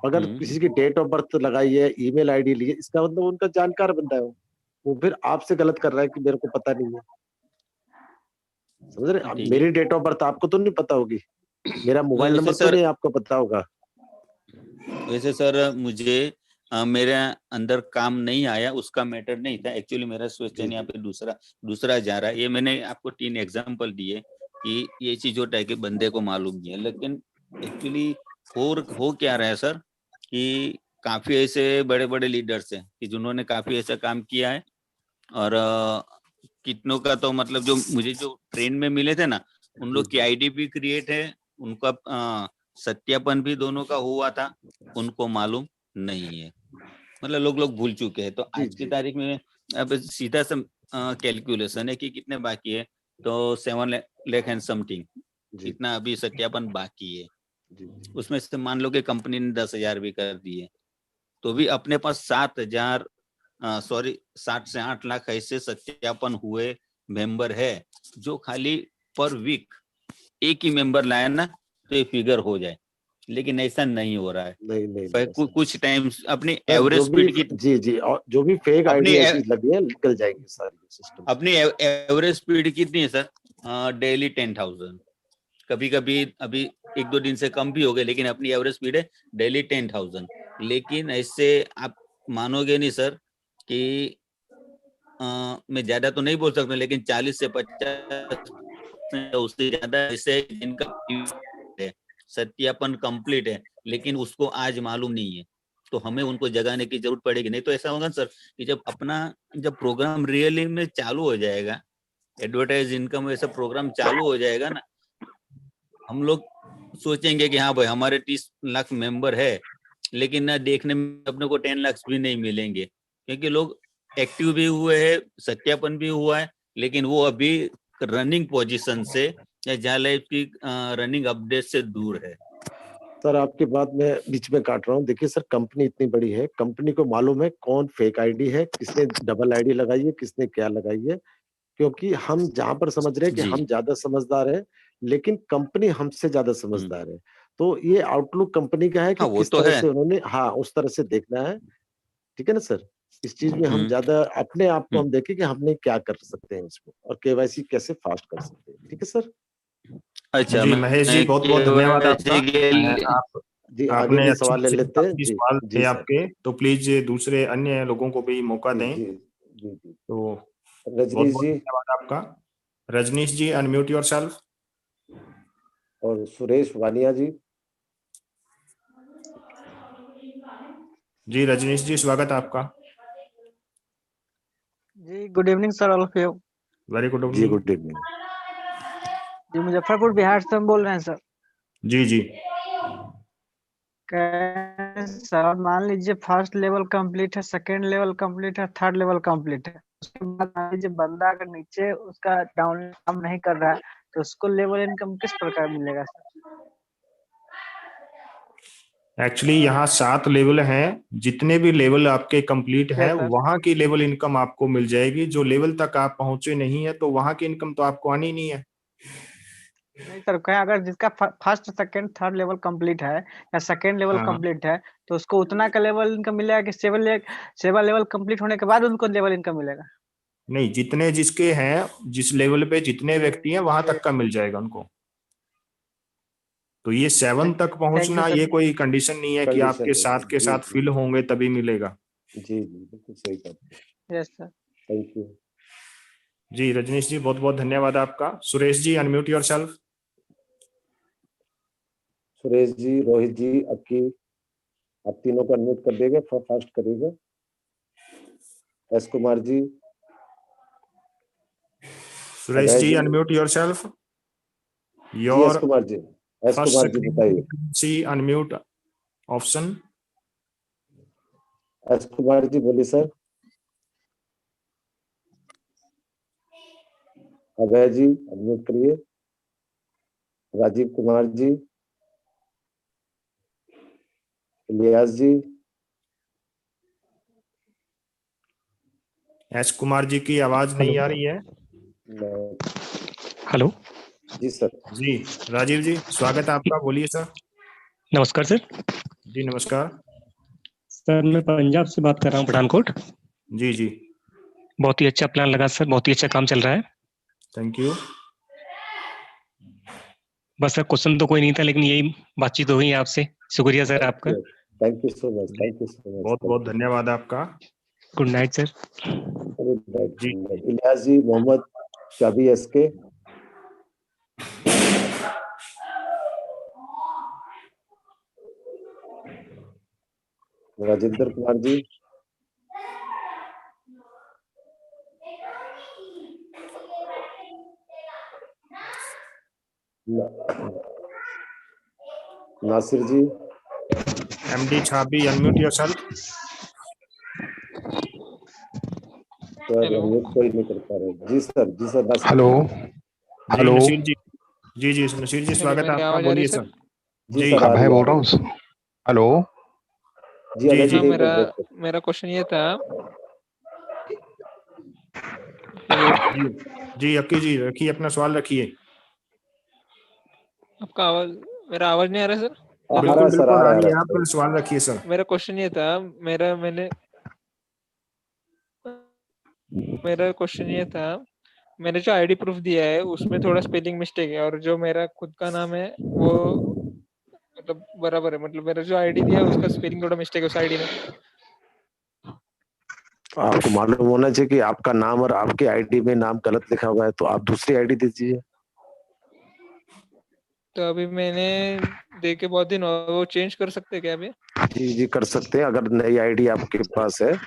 अगर किसी की डेट ऑफ बर्थ लगाई है, ईमेल आईडी ली है, इसका मतलब उनका जानकार बंदा है, वो फिर आपसे गलत कर रहा है कि मेरे को पता नहीं है। समझ रहे? अब मेरी डेट ऑफ बर्थ आपको तो नहीं पता होगी, मेरा मोबाइल नंबर तो नहीं आपको पता होगा। वैसे सर मुझे मेरे अंदर काम नहीं आया, उसका मैटर नहीं था। एक्चुअली मेरा क्वेश्चन यहाँ पे दूसरा जा रहा है। ये मैंने आपको 3 एग्जांपल दिए कि ये चीज होता है कि बंदे को मालूम नहीं है, लेकिन एक्चुअली हो क्या रहा है सर कि काफी ऐसे बड़े बड़े लीडर्स हैं कि जिन्होंने काफी ऐसा काम किया है, और कितनों का तो मतलब जो मुझे जो ट्रेन में मिले थे ना, उन लोग की आईडी भी क्रिएट है, उनका सत्यापन भी दोनों का हुआ था, उनको मालूम नहीं है, मतलब लोग भूल चुके हैं। तो आज की तारीख में अब सीधा कैलकुलेशन है कि कितने बाकी है, तो 7 लाख एंड समथिंग इतना अभी सत्यापन बाकी है। उसमें से मान लो कि कंपनी ने 10,000 भी कर दिए, तो भी अपने पास 7 से 8 लाख ऐसे सत्यापन हुए मेंबर है जो खाली पर वीक एक ही मेंबर लाए ना तो ये फिगर हो जाए, लेकिन ऐसा नहीं हो रहा है। नहीं कुछ टाइम अपनी एवरेज स्पीड की जी और जो भी फेक आईडी लगी है निकल जाएगी सारी सिस्टम। अपनी एवरेज स्पीड कितनी है सर? डेली 10,000, कभी कभी अभी 1-2 दिन से कम भी हो गए, लेकिन अपनी एवरेज स्पीड है डेली 10,000। लेकिन ऐसे आप मानोगे नहीं सर कि मैं ज्यादा तो नहीं बोल सकता, लेकिन 40 से 50 उससे ज्यादा ऐसे इनका सत्यापन कंप्लीट है, लेकिन उसको आज मालूम नहीं है, तो हमें उनको जगाने की जरूरत पड़ेगी। नहीं तो ऐसा होगा सर कि जब प्रोग्राम रियली में चालू हो जाएगा, एडवर्टाइज इनकम ऐसा प्रोग्राम चालू हो जाएगा ना, हम लोग सोचेंगे कि हाँ भाई हमारे 30 लाख मेंबर है, लेकिन ना देखने में अपने को 10 लाख भी नहीं मिलेंगे, क्योंकि लोग एक्टिव भी हुए हैं, सत्यापन भी हुआ है, लेकिन वो अभी रनिंग पोजीशन से या जहाँ लाइफ की रनिंग अपडेट से दूर है। सर आपकी बात में बीच में काट रहा हूँ। देखिए सर, कंपनी इतनी बड़ी है, कंपनी को मालूम है कौन फेक आईडी है, किसने डबल आईडी लगाई है, किसने क्या लगाई है। क्योंकि हम जहां पर समझ रहे हैं कि हम ज्यादा समझदार हैं, लेकिन कंपनी हमसे ज्यादा समझदार है। तो ये आउटलुक कंपनी का है कि किस तरह से उन्होंने उस तरह से देखना है। ठीक है ना सर? इस चीज में हम ज्यादा अपने आप को हम देखें कि हमने क्या कर सकते हैं इसको, और केवाईसी कैसे फास्ट कर सकते हैं। ठीक है सर? अच्छा जी महेश जी, बहुत बहुत धन्यवाद आपका। आप जी आगे भी सवाल ले लेते हैं। जी सवाल थे आपके, तो प्लीज दूसरे अन्य लोगों को भी मौका दें। जी तो रजनीश जी, धन्यवाद आपका। रजनीश जी अनम्यूट योरसेल्फ। और सुरेश वानिया जी। जी रजनीश जी स्वागत है आपका। जी good evening sir, all of you. Very good जी इवनिंग। Good evening. जी मुजफ्फरपुर बिहार से हम बोल रहे हैं सर। जी जी सर मान लीजिए फर्स्ट लेवल कंप्लीट है, सेकंड लेवल कंप्लीट है, थर्ड लेवल कंप्लीट है, उसके बाद मान लीजिए बंदा अगर नीचे उसका डाउन काम नहीं कर रहा है तो उसको लेवल इनकम किस प्रकार मिलेगा सर? एक्चुअली यहाँ 7 लेवल हैं। जितने भी लेवल आपके कंप्लीट हैं सर। वहां की लेवल इनकम आपको मिल जाएगी। जो लेवल तक आप पहुंचे नहीं है तो वहां की इनकम तो आपको आनी नहीं है। नहीं सर, कहें अगर जिसका first second third level complete है या सेकंड लेवल हाँ। कंप्लीट है तो उसको उतना का लेवल इनकम मिलेगा कि 7 लेवल कंप्लीट होने के बाद उनको लेवल इनकम मिलेगा? नहीं, जितने जिसके हैं, जिस लेवल पे जितने व्यक्ति हैं वहां तक का मिल जाएगा उनको। तो ये 7 तक पहुंचना सर। ये कोई कंडीशन नहीं है कि कंडीशन आपके नहीं साथ है। के जी, साथ जी। फिल होंगे तभी मिलेगा। जी जी बिल्कुल सही कहा। Yes sir. Thank you. जी रजनीश जी बहुत बहुत धन्यवाद आपका। Suresh ji unmute yourself. सुरेश जी, रोहित जी, अक्की, आप तीनों को अनम्यूट कर देंगे, फास्ट करिएगा। एस कुमार जी। सुरेश अभय जी जी। Unmute yourself. जी S your Kumar ji. S first Kumar ji बताइए। See unmute option. S Kumar ji बोलिए सर। अभय जी अनम्यूट करिए। राजीव कुमार जी। इलियास जी। एस कुमार जी की आवाज नहीं आ रही है। हेलो। जी सर। जी राजीव जी स्वागत है आपका, बोलिए सर। नमस्कार सर। जी नमस्कार। सर मैं पंजाब से बात कर रहा हूँ, पठानकोट। जी जी बहुत ही अच्छा प्लान लगा सर, बहुत ही अच्छा काम चल रहा है। Thank you. बस सर क्वेश्चन तो कोई नहीं था, लेकिन यही बातचीत हो गई है आपसे। शुक्रिया सर आपका। Thank you so much. Thank you so much. बहुत बहुत धन्यवाद आपका। Good night sir. जी Ilyas ji, Mohammad Chabi SK. Rajendra Kumar ji. Nasir ji. MD Chhabi unmute yourself. Sir unmute कोई नहीं कर पा रहे। जी सर। जी सर बस। हेलो। जी नसीर जी। जी जी नसीर जी स्वागत है आपका, बोलिए सर। जी सर अभय बोल रहा हूँ। हेलो। जी अभय जी नहीं मेरा कर रहे। मेरा क्वेश्चन ये था। जी जी अक्की जी रखिए अपना सवाल रखिए। आपका आवाज, मेरा आवाज नहीं आ रहा सर? बिल्कुल बिल्कुल आ रही है, आप अपना सवाल रखिए सर। मेरा क्वेश्चन ये था, मेरा क्वेश्चन ये था, मैंने जो आईडी प्रूफ दिया है उसमें थोड़ा स्पेलिंग मिस्टेक है, और जो मेरा खुद का नाम है वो मतलब बराबर है। मतलब मेरा जो आईडी दिया है उसका स्पेलिंग थोड़ा मिस्टेक है उस आईडी में। आपको मालूम होना चाहिए कि आपका नाम और आपके आईडी में नाम गलत लिखा हुआ है, तो आप दूसरी आईडी दीजिए। तो अभी मैंने दे के बहुत दिन, वो चेंज कर सकते हैं क्या अभी? जी जी कर सकते हैं। अगर नई आईडी आपके पास है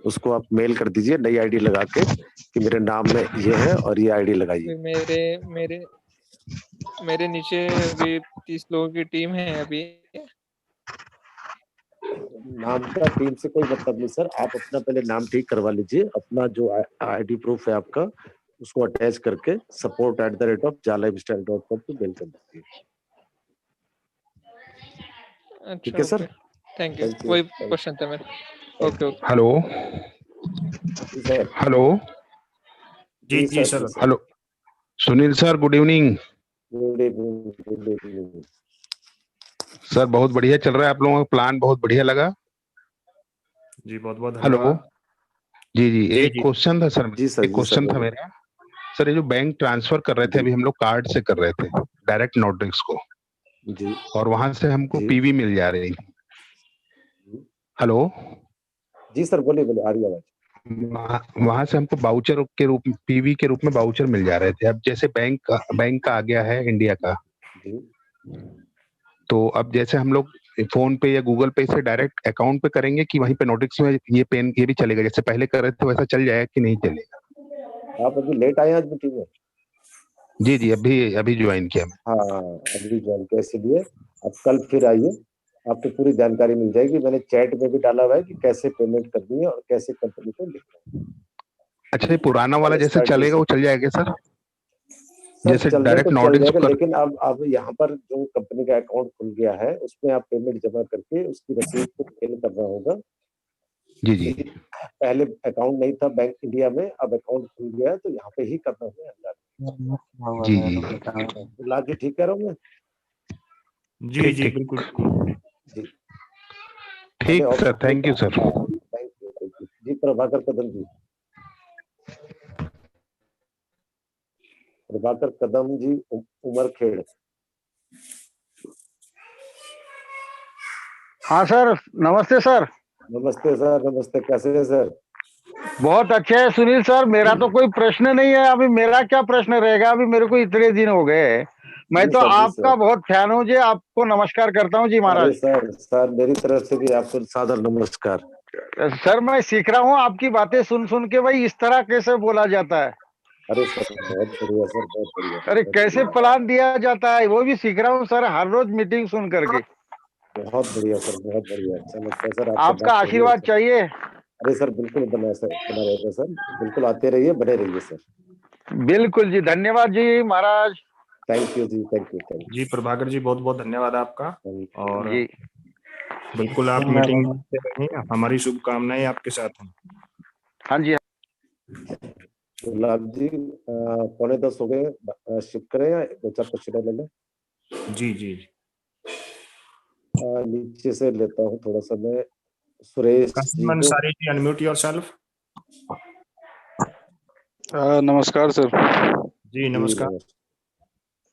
उसको आप मेल कर दीजिए नई आईडी लगा के कि मेरे नाम में ये है और ये आईडी लगाइए। मेरे नीचे अभी 30 लोगों की टीम है अभी। नाम का टीम से कोई मतलब नहीं सर। आप अपना पहले नाम ठीक करवा लीजिए। अपना जो आईडी प्रूफ है आपका उसको अटैच करके support@jalaivisstyle.com पे मेल कर दीजिए। ठीक है सर। Thank you. वही क्वेश्चन था मेरा। Okay okay. हेलो। हेलो। जी जी sir. Hello Sunil sir, good evening. Good evening sir. बहुत बढ़िया चल रहा है, आप लोगों का प्लान बहुत बढ़िया लगा। जी बहुत बहुत हेलो। धन्यवाद। जी जी एक क्वेश्चन था सर। एक क्वेश्चन था बोलिए। मेरा सर। ये जो बैंक ट्रांसफर कर रहे थे अभी हम लोग कार्ड से कर रहे थे डायरेक्ट नोटरिक्स को, जी और वहां से हमको पीवी मिल जा रही थी। हेलो। जी सर बोलिए बोलिए, आ रही आवाज। वहां से हमको बाउचर के रूप में, पीवी के रूप में बाउचर मिल जा रहे थे। अब जैसे बैंक का आ गया है इंडिया का, तो अब जैसे हम लोग फोन पे या गूगल पे से डायरेक्ट अकाउंट पे करेंगे कि वहीं पे नोटिस में ये भी चलेगा, जैसे पहले कर रहे थे वैसा चल जाएगा कि नहीं चलेगा? आप अभी लेट आए आज मीटिंग में? जी अभी ज्वाइन किया मैं। हाँ, अभी ज्वाइन किया, इसलिए अब कल फिर आइए, आपको पूरी जानकारी मिल जाएगी। मैंने चैट में भी डाला हुआ है कि कैसे पेमेंट करनी है और कैसे कंपनी को लिखना है। अच्छा, ये पुराना वाला जैसे चलेगा वो चल जाएगा सर? जैसे चल डायरेक्ट चल नोटिस जाएगा, लेकिन अब यहाँ पर जो कंपनी का अकाउंट खुल गया है उसमें आप पेमेंट जमा करके उसकी रसीद को फिल करना होगा। जी पहले अकाउंट नहीं था बैंक इंडिया में, अब अकाउंट खुल गया है तो यहाँ पे ही करना होगा। जी लाके ठीक कह रहा हूँ मैं? जी बिल्कुल जी, ठीक sir, thank you sir. Thank you जी। प्रभाकर कदम जी, प्रभाकर कदम जी, उमरखेड़। हाँ सर, नमस्ते सर। नमस्ते सर, नमस्ते। कैसे हैं सर? बहुत अच्छे है सुनील सर। मेरा तो कोई प्रश्न नहीं है, अभी मेरा क्या प्रश्न रहेगा, अभी मेरे को इतने दिन हो गए। मैं तो आपका बहुत फैन हूँ जी, आपको नमस्कार करता हूँ जी महाराज। सर मेरी तरफ से भी आपको सादर नमस्कार। सर मैं सीख रहा हूँ आपकी बातें सुन सुन के, भाई इस तरह कैसे बोला जाता है। अरे सर बहुत बढ़िया सर, बहुत बढ़िया। अरे कैसे प्लान दिया जाता है वो भी सीख रहा हूँ सर, हर रोज मीटिंग सुन करके। बहुत बढ़िया सर, बहुत बढ़िया। अच्छा लगता है सर आपका आशीर्वाद चाहिए। अरे सर बिल्कुल बना रहेगा सर, बिल्कुल आते रहिए, बने रहिए सर। बिल्कुल जी, धन्यवाद जी महाराज। थैंक यू जी, थैंक यू जी। प्रभाकर जी बहुत बहुत धन्यवाद आपका। और जी बिल्कुल आप मीटिंग करते रहें, हमारी शुभकामनाएं आपके साथ हैं। हाँ जी। गुलाब जी 9:45 हो गए, शिफ्ट करें या 2-4 क्वेश्चन ले लें? जी नीचे से लेता हूँ थोड़ा सा मैं। Suresh Qasim Ansari ji, unmute yourself. नमस्कार सर। जी नमस्कार।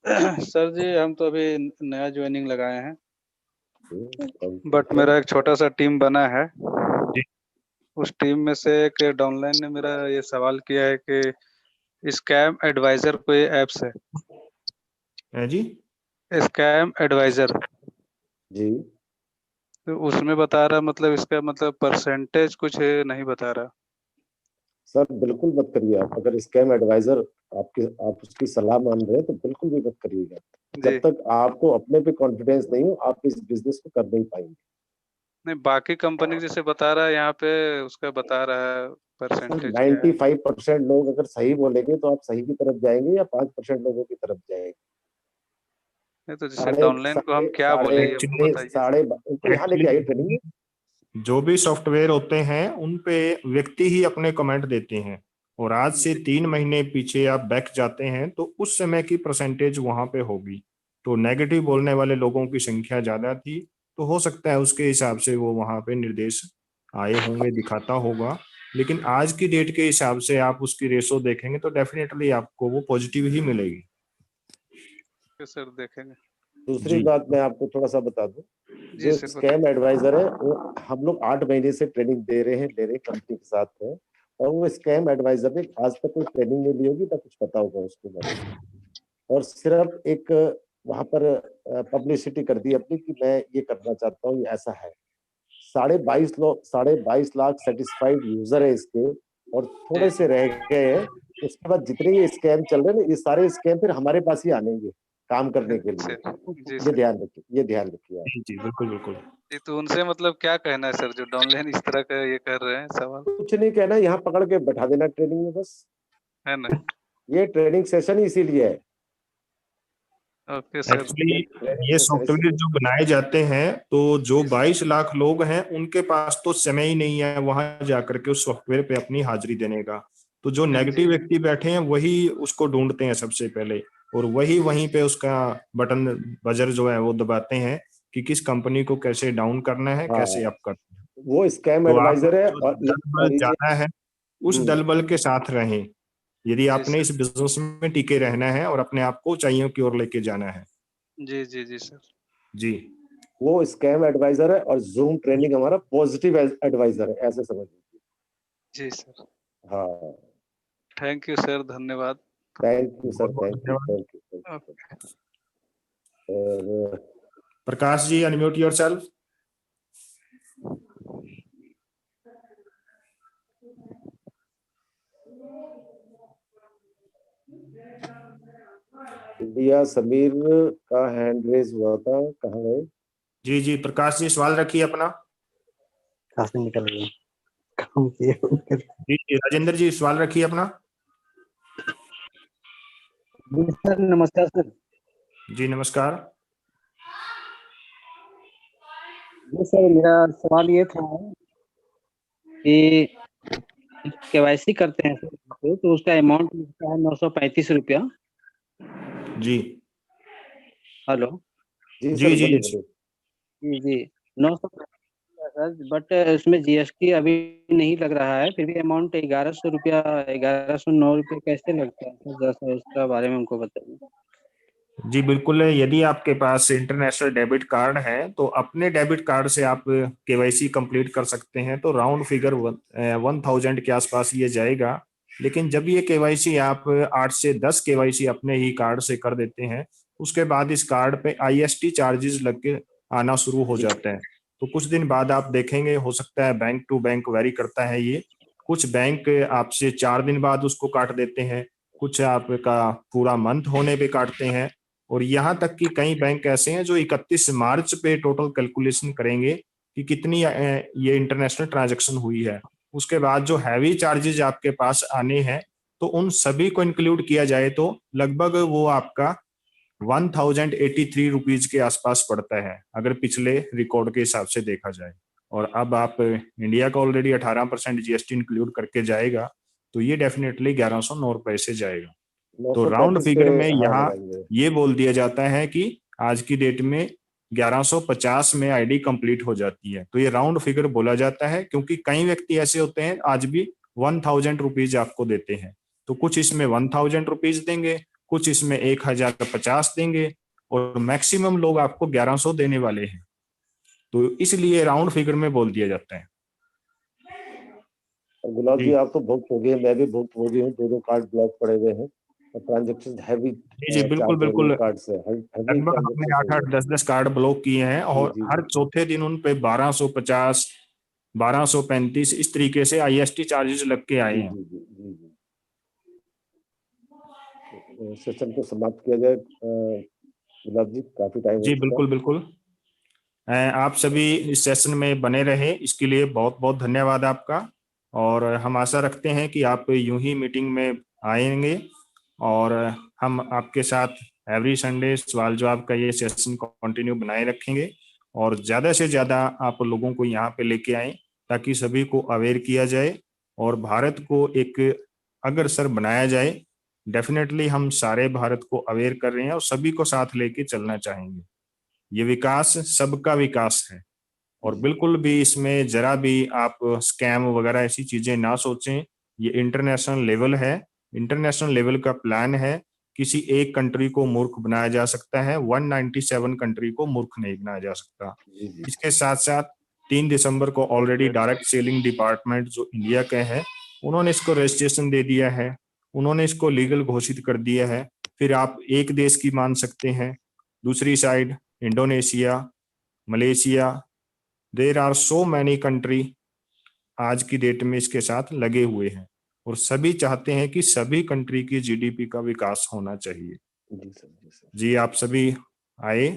सर जी हम तो अभी नया ज्वाइनिंग लगाए हैं, बट मेरा एक छोटा सा टीम बना है। उस टीम में से एक डाउनलाइन ने मेरा ये सवाल किया है कि स्कैम एडवाइजर कोई एप्स है जी? स्कैम एडवाइजर जी, तो उसमें बता रहा, मतलब इसका मतलब परसेंटेज कुछ नहीं बता रहा। सर बिल्कुल मत करिए। आप अगर स्कैम एडवाइजर आप उसकी सलाह मान रहे हैं तो बिल्कुल भी मत करिएगा। जब तक आपको अपने पे कॉन्फिडेंस नहीं हो आप इस बिजनेस को कर नहीं पाएंगे। नहीं, बाकी कंपनी जैसे बता रहा है, यहाँ पे उसका बता रहा है परसेंटेज 95% लोग अगर सही बोलेंगे तो आप सही की तरफ जाएंगे या 5% लोगों की तरफ जाएंगे? तो जैसे ऑनलाइन को हम क्या बोले ये बताइए। यहाँ लेके आइए ट्रेनिंग में। जो भी सॉफ्टवेयर होते हैं उन पे व्यक्ति ही अपने कमेंट देते हैं, और आज से 3 महीने पीछे आप बैक जाते हैं तो उस समय की परसेंटेज वहां पे होगी। तो नेगेटिव बोलने वाले लोगों की संख्या ज्यादा थी, तो हो सकता है उसके हिसाब से वो वहां पे निर्देश आए होंगे, दिखाता होगा। लेकिन आज की डेट के हिसाब से आप उसकी रेशो देखेंगे तो डेफिनेटली आपको वो पॉजिटिव ही मिलेगी। सर देखेंगे। दूसरी बात मैं आपको थोड़ा सा बता दूं, जो स्कैम एडवाइजर है वो हम लोग 8 महीने से ट्रेनिंग दे रहे हैं कंपनी के साथ में, और वो स्कैम एडवाइजर ने आज तक कोई ट्रेनिंग नहीं ली होगी, ना कुछ पता होगा उसको बारे में, और सिर्फ एक वहां पर पब्लिसिटी कर दी अपनी कि मैं ये करना चाहता हूँ, ये ऐसा है। 22.5 लाख सेटिस्फाइड यूजर है इसके, और थोड़े से रह गए हैं। उसके बाद जितने ये स्कैम चल रहे हैं ना, ये सारे स्कैम फिर हमारे पास ही आनेंगे काम करने के लिए। ये ध्यान रखिए, ये ध्यान रखिए आप। जी बिल्कुल बिल्कुल। तो उनसे मतलब क्या कहना है सर, जो डाउनलाइन इस तरह का ये कर रहे हैं सवाल? कुछ नहीं कहना, यहाँ पकड़ के बैठा देना ट्रेनिंग में बस, है ना? ये ट्रेनिंग सेशन ही इसीलिए है। Okay sir. एक्चुअली ये सॉफ्टवेयर जो बनाए जाते हैं, तो जो 22 लाख लोग हैं उनके पास तो समय ही नहीं है वहां जाकर के उस सॉफ्टवेयर पे अपनी हाजिरी देने का। तो जो नेगेटिव व्यक्ति बैठे हैं वही उसको ढूंढते हैं सबसे पहले, और वही वहीं पे उसका बटन बजर जो है वो दबाते हैं कि किस कंपनी को कैसे डाउन करना है, कैसे अप करना है। वो स्कैम एडवाइजर है। और जाना है उस दलबल के साथ रहें, यदि आपने इस बिजनेस में टिके रहना है और अपने आप को ऊंचाइयों की ओर लेके जाना है। जी जी जी सर। जी, वो स्कैम एडवाइजर है और जूम ट्रेनिंग हमारा पॉजिटिव एडवाइजर है, ऐसे समझ लीजिए। जी सर, हाँ, थैंक यू सर, धन्यवाद। थैंक यू सर, बहुत थैंक यू, धन्यवाद। Thank you, thank you. और Prakash ji, unmute yourself. India Sameer का हैंड रेज हुआ था, कहाँ गए? जी जी, प्रकाश जी सवाल रखिए अपना। कहाँ से निकल गए? काम किए होंगे। जी जी, राजेंद्र जी सवाल रखिए अपना। जी सर, नमस्कार सर। जी नमस्कार। जी सर, मेरा सवाल ये था कि केवाईसी करते हैं सर, तो उसका अमाउंट लगता है 935 रुपया। जी जी हेलो। सर, जी जी बोलिए जी जी जी, 935 सर, बट उसमें जीएसटी अभी नहीं लग रहा है, फिर भी अमाउंट 1100 रुपया, 1109 रुपये कैसे लगता है सर? जरा सा उसका बारे में हमको बताइए। जी बिल्कुल। यदि आपके पास इंटरनेशनल डेबिट कार्ड है तो अपने डेबिट कार्ड से आप केवाईसी कंप्लीट कर सकते हैं, तो राउंड फिगर 1000 के आसपास ये जाएगा। लेकिन जब ये केवाईसी आप 8 से 10 केवाईसी अपने ही कार्ड से कर देते हैं, उसके बाद इस कार्ड पे आईएसटी चार्जेस लग के आना शुरू हो जाते हैं। तो कुछ दिन बाद आप देखेंगे, हो सकता है बैंक टू बैंक वेरी करता है ये, कुछ बैंक आपसे 4 दिन बाद उसको काट देते हैं, कुछ आपका पूरा मंथ होने पे काटते हैं, और यहाँ तक कि कई बैंक ऐसे हैं जो 31 मार्च पे टोटल कैलकुलेशन करेंगे कि कितनी ये इंटरनेशनल ट्रांजैक्शन हुई है। उसके बाद जो हैवी चार्जेस आपके पास आने हैं, तो उन सभी को इंक्लूड किया जाए तो लगभग वो आपका 1083 रुपीज के आसपास पड़ता है, अगर पिछले रिकॉर्ड के हिसाब से देखा जाए। और अब आप इंडिया का ऑलरेडी 18% जीएसटी इंक्लूड करके जाएगा, तो ये डेफिनेटली 1109 रुपए से जाएगा। तो राउंड 935 पे फिगर में हाँ यहाँ लगाएंगे। ये बोल दिया जाता है कि आज की डेट में 1150 में आईडी कंप्लीट हो जाती है। तो ये राउंड फिगर बोला जाता है क्योंकि कई व्यक्ति ऐसे होते हैं आज भी 1000 रुपीज आपको देते हैं, तो कुछ इसमें 1000 रुपीज देंगे, कुछ इसमें 1050 देंगे, और मैक्सिमम लोग आपको 1100 देने वाले हैं। तो इसलिए राउंड फिगर में बोल दिया जाता है। गुलाब जी, जी आप तो भुगत हो गए, मैं भी भुगत हो गई हूँ, 2 कार्ड ब्लॉक पड़े हुए हैं और ट्रांजेक्शन हैवी जी जी, बिल्कुल चार्ज हो रही बिल्कुल। है कार्ड से, हैवी लगभग हमने ट्रांजेक्शन हो 8-8, रही 10-10 कार्ड ब्लॉक किए हैं, है। और जी हर जी चौथे दिन उन पे 1250, 1235 इस तरीके से आईएसटी चार्जेस लग के आए जी हैं। जी जी जी जी। सेशन को समाप्त किया जाए गुलाब जी, काफी टाइम हो जी चुका। बिल्कुल बिल्कुल। आप सभी इस सेशन में बने रहे, इसके लिए बहुत बहुत धन्यवाद आपका, और हम आशा रखते हैं कि आप यूं ही मीटिंग में आएंगे, और हम आपके साथ एवरी संडे सवाल जवाब का ये सेशन कंटिन्यू बनाए रखेंगे, और ज़्यादा से ज़्यादा आप लोगों को यहाँ पे लेके आएं ताकि सभी को अवेयर किया जाए, और भारत को एक अग्रसर बनाया जाए। डेफिनेटली हम सारे भारत को अवेयर कर रहे हैं और सभी को साथ लेके चलना चाहेंगे। ये विकास सबका विकास है, और बिल्कुल भी इसमें जरा भी आप स्कैम वगैरह ऐसी चीजें ना सोचें। ये इंटरनेशनल लेवल है, इंटरनेशनल लेवल का प्लान है। किसी एक कंट्री को मूर्ख बनाया जा सकता है, 197 कंट्री को मूर्ख नहीं बनाया जा सकता। जी जी इसके साथ साथ 3 दिसंबर को ऑलरेडी डायरेक्ट सेलिंग डिपार्टमेंट जो इंडिया के है, उन्होंने इसको रजिस्ट्रेशन दे दिया है, उन्होंने इसको लीगल घोषित कर दिया है। फिर आप एक देश की मान सकते हैं, दूसरी side Indonesia, Malaysia, there are so many country आज की डेट में इसके साथ लगे हुए हैं, और सभी चाहते हैं कि सभी कंट्री की जीडीपी का विकास होना चाहिए। जी सर, जी सर। जी आप सभी आए,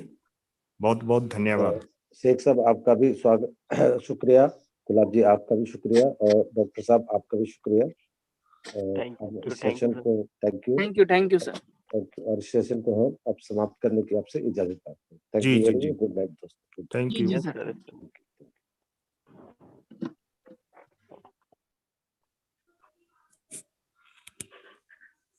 बहुत बहुत धन्यवाद। शेख साहब आपका भी स्वागत, शुक्रिया। गुलाब जी आपका भी शुक्रिया, और डॉक्टर साहब आपका भी शुक्रिया। हम इस सेशन को थैंक यू सर। और सेशन को हम अब समाप्त करने की आपसे इजाजत चाहते हैं। थैंक जी यू जी वेरी जी, मच। गुड नाइट दोस्तों। थैंक जी यू। सर।